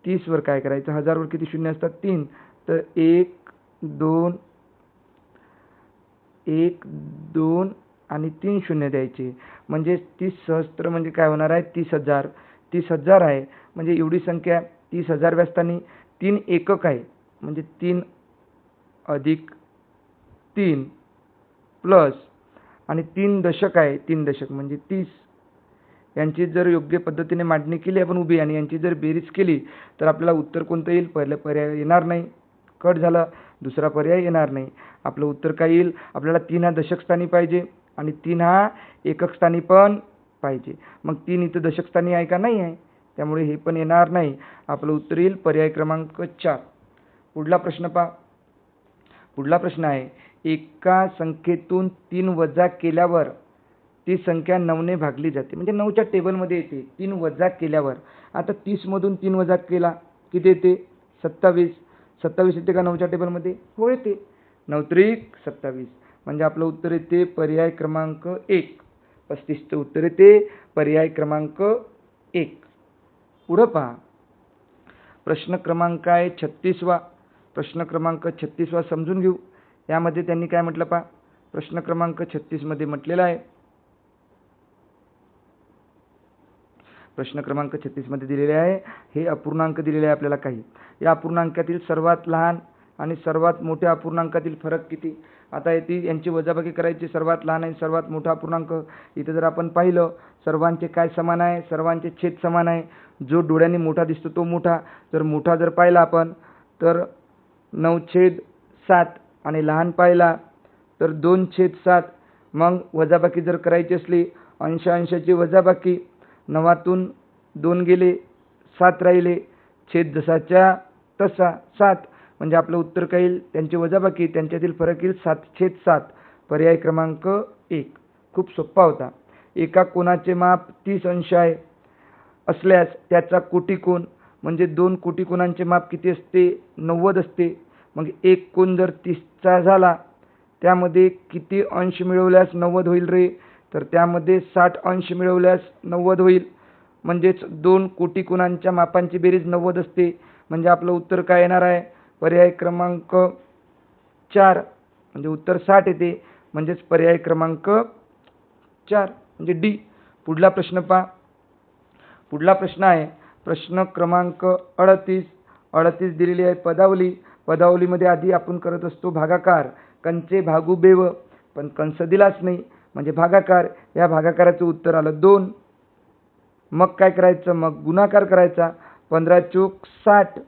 30 वर काय करायचं, 1000 वर किती शून्य असतात 3, तर 1 2 आणि 3 शून्य द्यायचे, म्हणजे 30 सहस्त्र म्हणजे काय होणार आहे 30,000. 30,000 आहे म्हणजे एवढी संख्या 30,000 व्यस्तानी 3 एकक आहे, म्हणजे 3 अधिक 3 प्लस आणि 3 दशक आहे, 3 दशक म्हणजे 30. यांची जर योग्य पद्धतीने मांडणी केली आपण उभी आणि यांची जर बेरीज केली तर आपल्याला उत्तर कोणतं येईल, पहिला पर्याय येणार नाही, कट झाला, दुसरा पर्याय येणार नाही. आपलं उत्तर काय येईल, आपल्याला 3 हा दशक स्थानी पाहिजे आणि 3 हा एकक स्थानी पण पाहिजे. मग 3 इथं दशक स्थानी आहे का, नाही आहे, त्यामुळे हे पण येणार नाही. आपलं उत्तर येईल पर्याय क्रमांक 4. पुढला प्रश्न पहा. पुढला प्रश्न आहे एका संख्येतून 3 वजा केल्यावर ती संख्या 9 ने भागली जाते, म्हणजे 9च्या टेबलमध्ये येते 3 वजा केल्यावर. आता 30 मधून 3 वजा केला किती येते 27. 27 येते का 9च्या टेबलमध्ये, हो येते, 9 त्रिक 27, म्हणजे आपलं उत्तर येते पर्याय क्रमांक 1. 35चं उत्तर येते पर्याय क्रमांक 1. पुढं पहा, प्रश्न क्रमांक आहे 36वा. प्रश्न क्रमांक 36वा समजून घेऊ. यामध्ये त्यांनी काय म्हटलं पहा, प्रश्न क्रमांक 36 मध्ये म्हटलेला आहे, प्रश्न क्रमांक 36 मध्ये दिलेले आहे हे अपूर्णांक दिलेले आहे आपल्याला काही. या अपूर्णांकातील सर्वात लहान आणि सर्वात मोठ्या अपूर्णांकातील फरक किती. आता येथे यांची वजाबाकी करायची, सर्वात लहान आणि सर्वात मोठा अपूर्णांक. इथे जर आपण पाहिलं सर्वांचे काय समान आहे, सर्वांचे छेद समान आहे. जो डोळ्यांनी मोठा दिसतो तो मोठा, जर पाहिला आपण तर 9/7 आणि लहान पाहिला तर 2/7. मग वजाबाकी जर करायची असली, अंशाची वजाबाकी, 9तून 2 गेले 7 राहिले, छेद जसाच्या तसा 7, म्हणजे आपलं उत्तर काय येईल, त्यांची वजाबाकी त्यांच्यातील फरक येईल 7/7. पर्याय क्रमांक 1. खूप सोपा होता. एका कोनाचे माप 30 अंश आहे असल्यास त्याचा कोटी कोन म्हणजे 2 कोटी कोनांचे माप किती असते 90 असते. मग एक कोन जर 30चा झाला त्यामध्ये किती अंश मिळवल्यास 90 होईल रे, तर त्यामध्ये 60 अंश मिळवल्यास 90 होईल. म्हणजेच 2 कोटी कोनांच्या मापांची बेरीज 90 असते, म्हणजे आपलं उत्तर काय येणार आहे पर्याय क्रमांक 4, म्हणजे उत्तर 60 येते, म्हणजेच पर्याय क्रमांक 4 म्हणजे डी. पुढला प्रश्न पहा. पुढला प्रश्न आहे प्रश्न क्रमांक 38. 38 दिलेली आहे पदावली. पदावलीमध्ये आधी आपण करत असतो भागाकार, कंचे भागू बेव, पण कंस दिलाच नाही म्हणजे भागाकार. या भागाकाराचं उत्तर आलं 2. मग काय करायचं, मग गुणाकार करायचा, 15×4 = 60.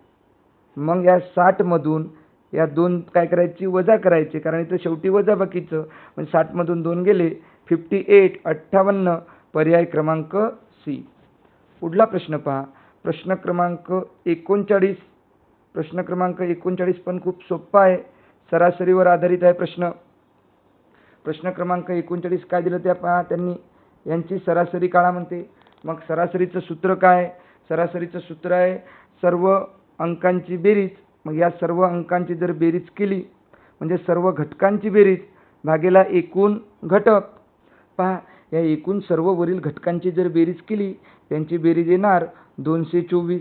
मग या 60 मधून या 2 काय करायची वजा करायचे, कारण इथं शेवटी वजाबाकीचं, म्हणजे 60 मधून 2 गेले 58 58. पर्याय क्रमांक सी. पुढला प्रश्न पहा. प्रश्न क्रमांक 39. प्रश्न क्रमांक 39 पण खूप सोपा आहे, सरासरीवर आधारित आहे प्रश्न. प्रश्न क्रमांक 39 काय दिलं त्या पहा त्यांनी, यांची सरासरी काढा म्हणते. मग सरासरीचं सूत्र काय, सरासरीचं सूत्र आहे सर्व अंकांची बेरीज मग या सर्व अंकांची जर बेरीज केली म्हणजे सर्व घटकांची बेरीज भागेला एकूण घटक. पहा, या एकूण सर्व वरील घटकांची जर बेरीज केली त्यांची बेरीज येणार 224.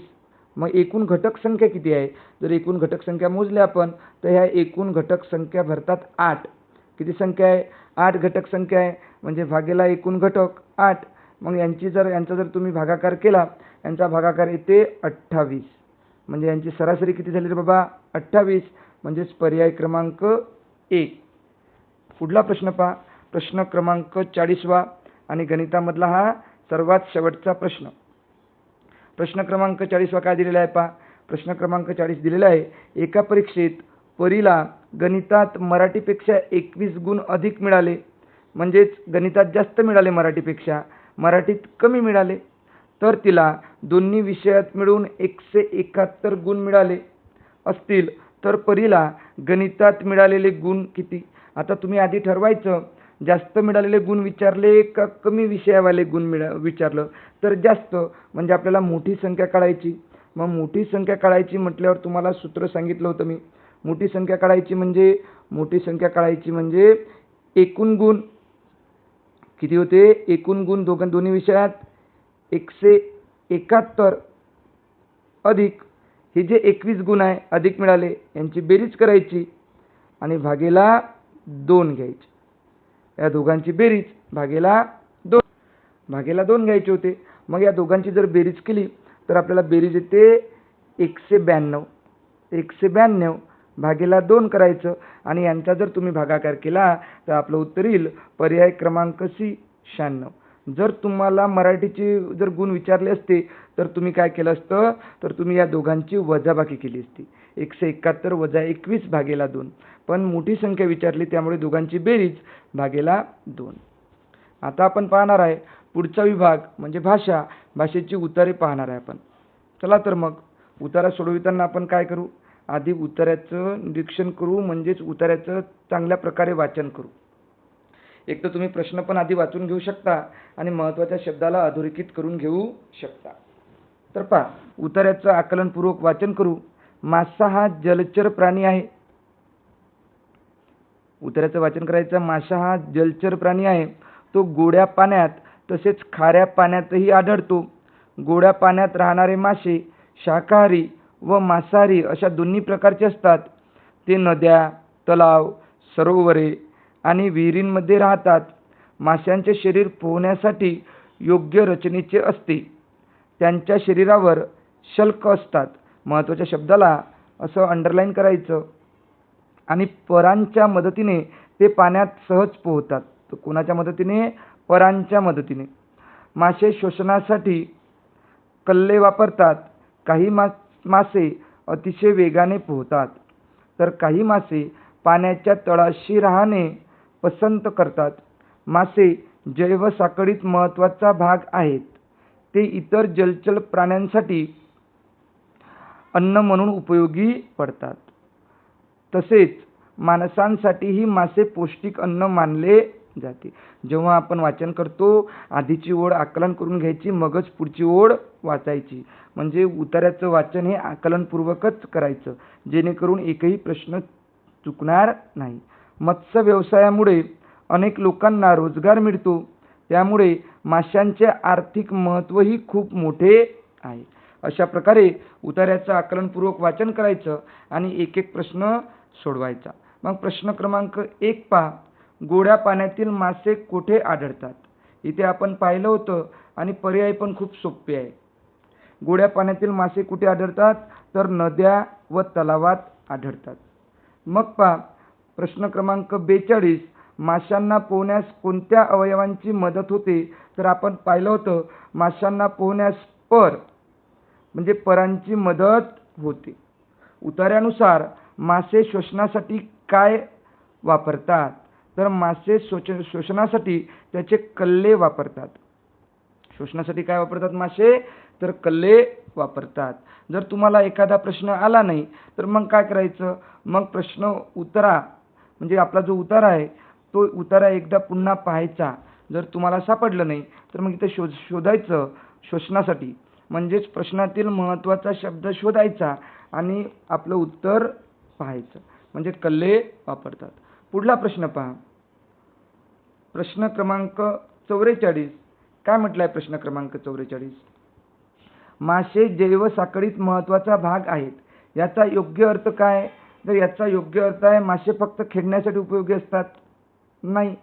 मग एकूण घटक संख्या किती आहे? जर एकूण घटक संख्या मोजल्या आपण तर ह्या एकूण घटक संख्या भरतात 8. किती संख्या आहे? 8 घटक संख्या आहे, म्हणजे भागेला एकूण घटक 8. मग यांचा जर तुम्ही भागाकार केला, यांचा भागाकार येते 28. म्हणजे यांची सरासरी किती झाली रे बाबा? 28. म्हणजेच पर्याय क्रमांक 1. पुढला प्रश्न पहा, प्रश्न क्रमांक 40वा आणि गणितामधला हा सर्वात शेवटचा प्रश्न. प्रश्न क्रमांक 40वा काय दिलेला आहे पहा. प्रश्न क्रमांक 40 दिलेला आहे, एका परीक्षेत परीला गणितात मराठीपेक्षा 21 गुण अधिक मिळाले. म्हणजेच गणितात जास्त मिळाले मराठीपेक्षा, मराठीत कमी मिळाले. तर तिला दोन्ही विषयात मिळून 171 गुण मिळाले असतील तर परीला गणितात मिळालेले गुण किती? आता तुम्ही आधी ठरवायचं, जास्त मिळालेले गुण विचारले का कमी विषयावाले गुण विचारलं तर जास्त, म्हणजे आपल्याला मोठी संख्या काढायची. मग मोठी संख्या काढायची म्हटल्यावर तुम्हाला सूत्र सांगितलं होतं मी. मोठी संख्या काढायची म्हणजे एकूण गुण किती होते? एकूण गुण दोन्ही विषयात 171 अधिक हे जे 21 गुण आहे अधिक मिळाले यांची बेरीज करायची आणि भागेला 2 घ्यायची. या दोघांची बेरीज भागेला 2 घ्यायचे होते. मग या दोघांची जर बेरीज केली तर आपल्याला बेरीज येते 192. 192 भागेला 2 करायचं आणि यांचा जर तुम्ही भागाकार केला तर आपलं उत्तर येईल पर्याय क्रमांक सी 96. जर तुम्हाला मराठीचे जर गुण विचारले असते तर तुम्ही काय केलं असतं, तर तुम्ही या दोघांची वजाबाकी केली असती. 171 वजा 21 भागेला 2. पण मोठी संख्या विचारली त्यामुळे दोघांची बेरीज भागेला 2. आता आपण पाहणार आहे पुढचा विभाग म्हणजे भाषेची उत्तरे पाहणार आहे आपण. चला तर मग उत्तरा सोडविताना आपण काय करू, आधी उत्तराचं निरीक्षण करू, म्हणजेच उत्तराचं चांगल्या प्रकारे वाचन करू. एक तर तुम्ही प्रश्न पण आधी वाचून घेऊ शकता आणि महत्त्वाच्या शब्दाला अधोरेखित करून घेऊ शकता. तर पहा, उत्तराचं आकलनपूर्वक वाचन करू. मासा हा जलचर प्राणी आहे. उत्तराचं वाचन करायचं. मासा हा जलचर प्राणी आहे. तो गोड्या पाण्यात तसेच खाऱ्या पाण्यातही आढळतो. गोड्या पाण्यात राहणारे मासे शाकाहारी व मांसाहारी अशा दोन्ही प्रकारचे असतात. ते नद्या, तलाव, सरोवरे आणि विहिरींमध्ये राहतात. माशांचे शरीर पोहण्यासाठी योग्य रचनेचे असते. त्यांच्या शरीरावर शल्क असतात. महत्त्वाच्या शब्दाला असं अंडरलाईन करायचं. आणि परांच्या मदतीने ते पाण्यात सहज पोहतात. तर कोणाच्या मदतीने? परांच्या मदतीने. मासे श्वसनासाठी कल्ले वापरतात. काही मासे अतिशय वेगाने पोहतात तर काही मासे पाण्याच्या तळाशी राहणे पसंत करतात. मासे जैवसाखळीत महत्त्वाचा भाग आहेत. ते इतर जलचर प्राण्यांसाठी अन्न म्हणून उपयोगी पडतात. तसेच माणसांसाठीही मासे पौष्टिक अन्न मानले जाते. जेव्हा आपण वाचन करतो आधीची ओळ आकलन करून घ्यायची, मगच पुढची ओळ वाचायची. म्हणजे उत्तराचं वाचन हे आकलनपूर्वकच करायचं, जेणेकरून एकही प्रश्न चुकणार नाही. मत्स्य व्यवसायामुळे अनेक लोकांना रोजगार मिळतो. त्यामुळे माशांचे आर्थिक महत्त्वही खूप मोठे आहे. अशा प्रकारे उत्तराचं आकलनपूर्वक वाचन करायचं आणि एक एक प्रश्न सोडवायचा. मग प्रश्न क्रमांक 1 पहा. गोड्या पाण्यातील मासे कुठे आढळतात? इथे आपण पाहिलं होतं आणि पर्याय पण खूप सोपे आहे. गोड्या पाण्यातील मासे कुठे आढळतात? तर नद्या व तलावात आढळतात. मग पहा प्रश्न क्रमांक 42. माशांना पोहण्यास कोणत्या अवयवांची मदत होते? तर आपण पाहिलं होतं माशांना पोहण्यास म्हणजे परांची मदत होते. उत्तरानुसार मासे श्वसनासाठी काय वापरतात? तर मासे श्वसनासाठी त्याचे कल्ले वापरतात. श्वसनासाठी काय वापरतात मासे? तर कल्ले वापरतात. जर तुम्हाला एखादा प्रश्न आला नाही तर मग काय करायचं? मग प्रश्न उत्तरा म्हणजे आपला जो उतारा आहे तो उतारा एकदा पुन्हा पाहायचा. जर तुम्हाला सापडलं नाही तर मग इथे शोधायचं श्वसनासाठी, म्हणजेच प्रश्नातील महत्त्वाचा शब्द शोधायचा आणि आपलं उत्तर पाहायचं, म्हणजे कल्ले वापरतात. पुढला प्रश्न पहा. प्रश्न क्रमांक 44. काय म्हटलाय प्रश्न क्रमांक 44? मासे जैवसाखळीत महत्त्वाचा भाग आहेत. याचा योग्य अर्थ काय? तर याचा योग्य अर्थ आहे मासे फक्त खेळण्यासाठी उपयोगी असतात? नाही.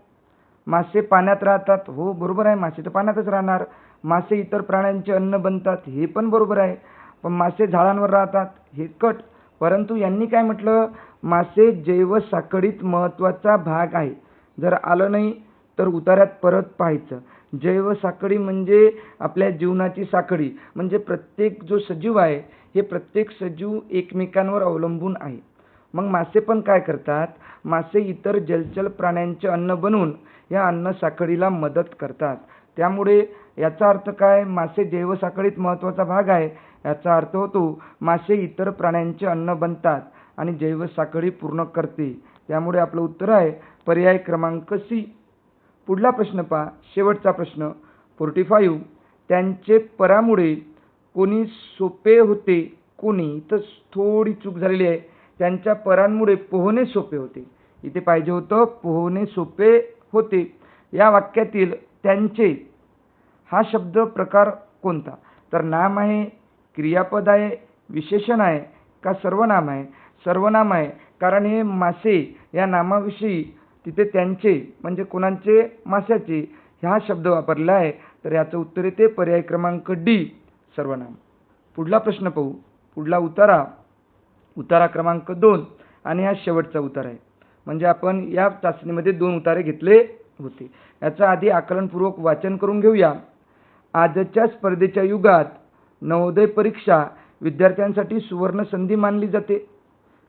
मासे पाण्यात राहतात? हो बरोबर आहे, मासे तर पाण्यातच राहणार. मासे इतर प्राण्यांचे अन्न बनतात? हे पण बरोबर आहे. पण मासे झाडांवर राहतात? हे कट. परंतु यांनी काय म्हटलं? मासे जैवसाखळीत महत्त्वाचा भाग आहे. जर आलं नाही तर उतार्यात परत पाहायचं. जैवसाखळी म्हणजे आपल्या जीवनाची साखळी, म्हणजे प्रत्येक जो सजीव आहे हे प्रत्येक सजीव एकमेकांवर अवलंबून आहे. मग मासे पण काय करतात? मासे इतर जलचर प्राण्यांचे अन्न बनवून या अन्न साखळीला मदत करतात. त्यामुळे याचा अर्थ काय? मासे जैवसाखळीत महत्त्वाचा भाग आहे. याचा अर्थ होतो मासे इतर प्राण्यांचे अन्न बनतात आणि जैवसाखळी पूर्ण करते. त्यामुळे आपलं उत्तर आहे पर्याय क्रमांक सी. पुढला प्रश्न पहा, शेवटचा प्रश्न 45. त्यांचे परामुळे कोणी सोपे होते? कोणी, इथं थोडी चूक झालेली आहे. त्यांच्या परांमुळे पोहणे सोपे होते. इथे पाहिजे होतं पोहणे सोपे होते. या वाक्यातील त्यांचे हा शब्द प्रकार कोणता? तर नाम आहे, क्रियापद आहे, विशेषण आहे का सर्वनाम आहे? सर्वनाम आहे, कारण हे मासे या नामाविषयी तिथे त्यांचे म्हणजे कोणाचे? माशाचे हा शब्द वापरला आहे. तर याचं उत्तर येते पर्याय क्रमांक डी, सर्वनाम. पुढला प्रश्न पाहू. पुढला उतारा क्रमांक 2 आणि हा शेवटचा उतारा आहे. म्हणजे आपण या चाचणीमध्ये 2 उतारे घेतले होते. याचा आधी आकलनपूर्वक वाचन करून घेऊया. आजच्या स्पर्धेच्या युगात नवोदय परीक्षा विद्यार्थ्यांसाठी सुवर्ण संधी मानली जाते.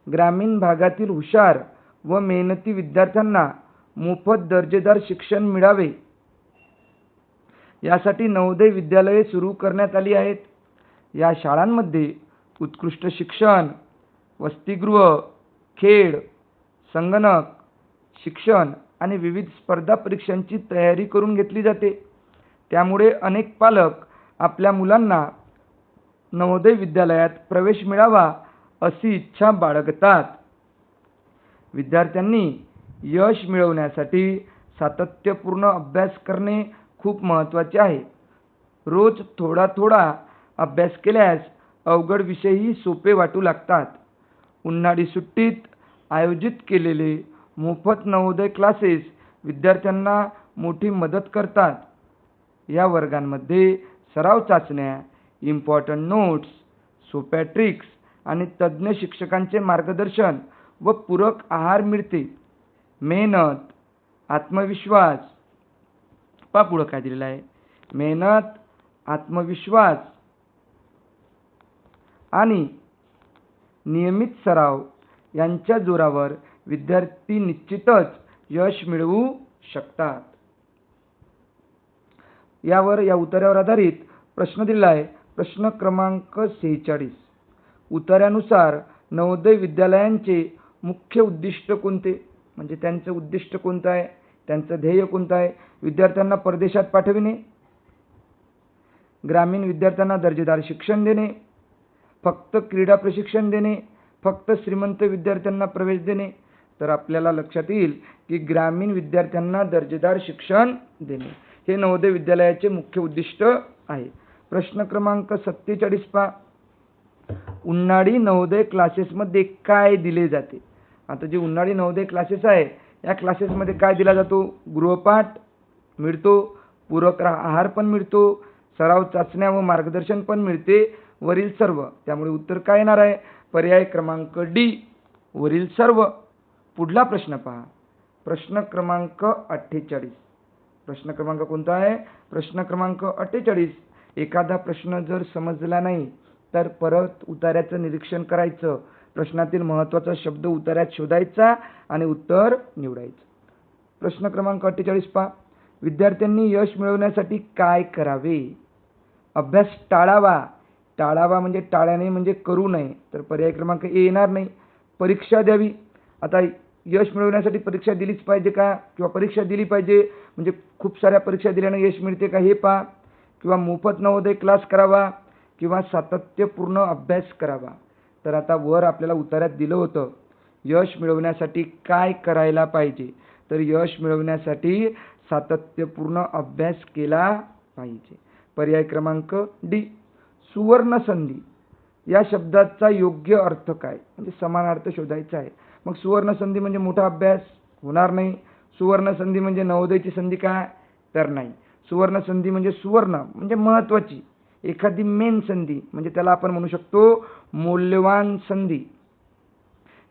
ग्रामीण भागातील हुशार व मेहनती विद्यार्थ्यांना मोफत दर्जेदार शिक्षण मिळावे यासाठी नवोदय विद्यालये सुरू करण्यात आली आहेत. या शाळांमध्ये उत्कृष्ट शिक्षण, वसतिगृह, खेळ, संगणक शिक्षण आणि विविध स्पर्धा परीक्षांची तयारी करून घेतली जाते. त्यामुळे अनेक पालक आपल्या मुलांना नवोदय विद्यालयात प्रवेश मिळावा अशी इच्छा बाळगतात. विद्यार्थ्यांनी यश मिळवण्यासाठी सातत्यपूर्ण अभ्यास करणे खूप महत्त्वाचे आहे. रोज थोडा थोडा अभ्यास केल्यास अवघड विषयही सोपे वाटू लागतात. उन्हाळी सुट्टीत आयोजित केलेले मोफत नवोदय क्लासेस विद्यार्थ्यांना मोठी मदत करतात. या वर्गांमध्ये सराव चाचण्या, इम्पॉर्टंट नोट्स, सोप्या ट्रिक्स आणि तज्ज्ञ शिक्षकांचे मार्गदर्शन व पूरक आहार मिळते. मेहनत, आत्मविश्वास, पहा पुढं काय दिलेलं आहे. मेहनत, आत्मविश्वास आणि नियमित सराव यांच्या जोरावर विद्यार्थी निश्चितच यश मिळवू शकतात. यावर या उतार्यावर आधारित प्रश्न दिला आहे. प्रश्न क्रमांक 46. उतार्यानुसार नवोदय विद्यालयांचे मुख्य उद्दिष्ट कोणते? म्हणजे त्यांचं उद्दिष्ट कोणतं आहे? त्यांचं ध्येय कोणतं आहे? विद्यार्थ्यांना परदेशात पाठविणे, ग्रामीण विद्यार्थ्यांना दर्जेदार शिक्षण देणे, फक्त क्रीडा प्रशिक्षण देणे, फक्त श्रीमंत विद्यार्थ्यांना प्रवेश देणे. तर आपल्याला लक्षात येईल की ग्रामीण विद्यार्थ्यांना दर्जेदार शिक्षण देणे हे नवोदय विद्यालयाचे मुख्य उद्दिष्ट आहे. प्रश्न क्रमांक 47 पहा. उन्हाळी नवोदय क्लासेसमध्ये काय दिले जाते? आता जे उन्हाळी नवोदय क्लासेस आहे या क्लासेसमध्ये काय दिला जातो? गृहपाठ मिळतो, पूरक आहार पण मिळतो, सराव चाचण्या व मार्गदर्शन पण मिळते, वरील सर्व. त्यामुळे उत्तर काय येणार आहे? पर्याय क्रमांक डी, वरील सर्व. पुढला प्रश्न पहा. प्रश्न क्रमांक 48. प्रश्न क्रमांक कोणता आहे? प्रश्न क्रमांक 48. एखादा प्रश्न जर समजला नाही तर परत उतार्याचं निरीक्षण करायचं, प्रश्नातील महत्त्वाचा शब्द उतार्यात शोधायचा आणि उत्तर निवडायचं. प्रश्न क्रमांक 48 पहा. विद्यार्थ्यांनी यश मिळवण्यासाठी काय करावे? अभ्यास टाळावा. टाळावा म्हणजे टाळ्याने म्हणजे करू नये. तर पर्याय क्रमांक ए येणार नाही. परीक्षा द्यावी. आता यश मिळवण्यासाठी परीक्षा दिलीच पाहिजे का? किंवा परीक्षा दिली पाहिजे म्हणजे खूप साऱ्या परीक्षा दिल्याने यश मिळते का हे पहा. किंवा मोफत नवोदय क्लास करावा किंवा सातत्यपूर्ण अभ्यास करावा. तर आता वर आपल्याला उत्तरात दिलं होतं यश मिळवण्यासाठी काय करायला पाहिजे. तर यश मिळवण्यासाठी सातत्यपूर्ण अभ्यास केला पाहिजे. पर्याय क्रमांक डी, सुवर्ण संधी. या शब्दाचा योग्य अर्थ काय, म्हणजे समानार्थ शोधायचा आहे. मग सुवर्ण संधी म्हणजे मोठा अभ्यास होणार नाही. सुवर्ण संधी म्हणजे नवोदयची संधी काय, तर नाही. सुवर्ण संधी म्हणजे सुवर्ण म्हणजे महत्त्वाची एखादी मेन संधी, म्हणजे त्याला आपण म्हणू शकतो मौल्यवान संधी.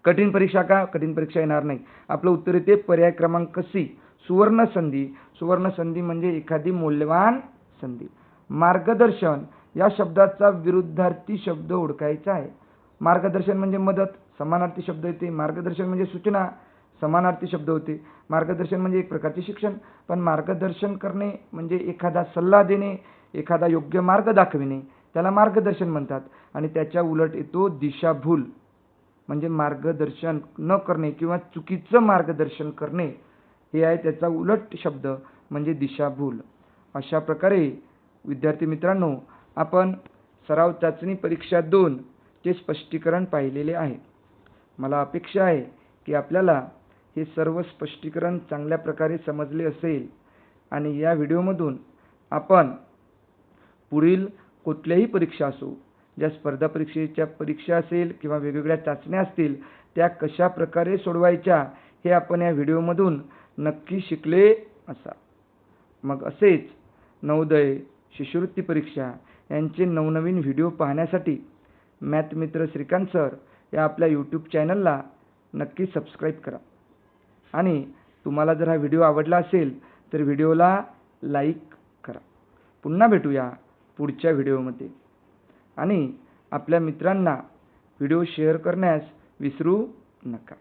कठीण परीक्षा का, कठीण परीक्षा येणार नाही. आपलं उत्तर येते पर्याय क्रमांक सी, सुवर्ण संधी. सुवर्ण संधी म्हणजे एखादी मौल्यवान संधी. मार्गदर्शन या शब्दाचा विरुद्धार्थी शब्द ओळखायचा आहे. मार्गदर्शन म्हणजे मदत, समानार्थी शब्द येते. मार्गदर्शन म्हणजे सूचना, समानार्थी शब्द होते. मार्गदर्शन म्हणजे एक प्रकारचे शिक्षण, पण मार्गदर्शन करणे म्हणजे एखादा सल्ला देणे, एखादा योग्य मार्ग दाखविणे, त्याला मार्गदर्शन म्हणतात. आणि त्याच्या उलट येतो दिशाभूल, म्हणजे मार्गदर्शन न करणे किंवा चुकीचं मार्गदर्शन करणे, हे आहे त्याचा उलट शब्द म्हणजे दिशाभूल. अशा प्रकारे विद्यार्थी मित्रांनो, आपण सराव चाचणी परीक्षा 2 चे स्पष्टीकरण पाहिलेले आहे. मला अपेक्षा आहे की आपल्याला हे सर्व स्पष्टीकरण चांगल्या प्रकारे समजले असेल आणि या व्हिडिओमधून आपण पुढील कुठल्याही परीक्षा असो, ज्या स्पर्धा परीक्षेच्या परीक्षा असेल किंवा वेगवेगळ्या चाचण्या असतील, त्या कशा प्रकारे सोडवायच्या हे आपण या व्हिडिओमधून नक्की शिकले असा. मग असेच नवोदय, शिष्यवृत्ती परीक्षा यांचे नवनवीन व्हिडिओ पाहण्यासाठी मॅथ मित्र श्रीकांत सर या आपल्या यूट्यूब चॅनलला नक्की सबस्क्राईब करा. आणि तुम्हाला जर हा व्हिडिओ आवडला असेल तर व्हिडिओला लाईक करा. पुन्हा भेटूया पुढच्या व्हिडिओमध्ये. आणि आपल्या मित्रांना व्हिडिओ शेअर करण्यास विसरू नका.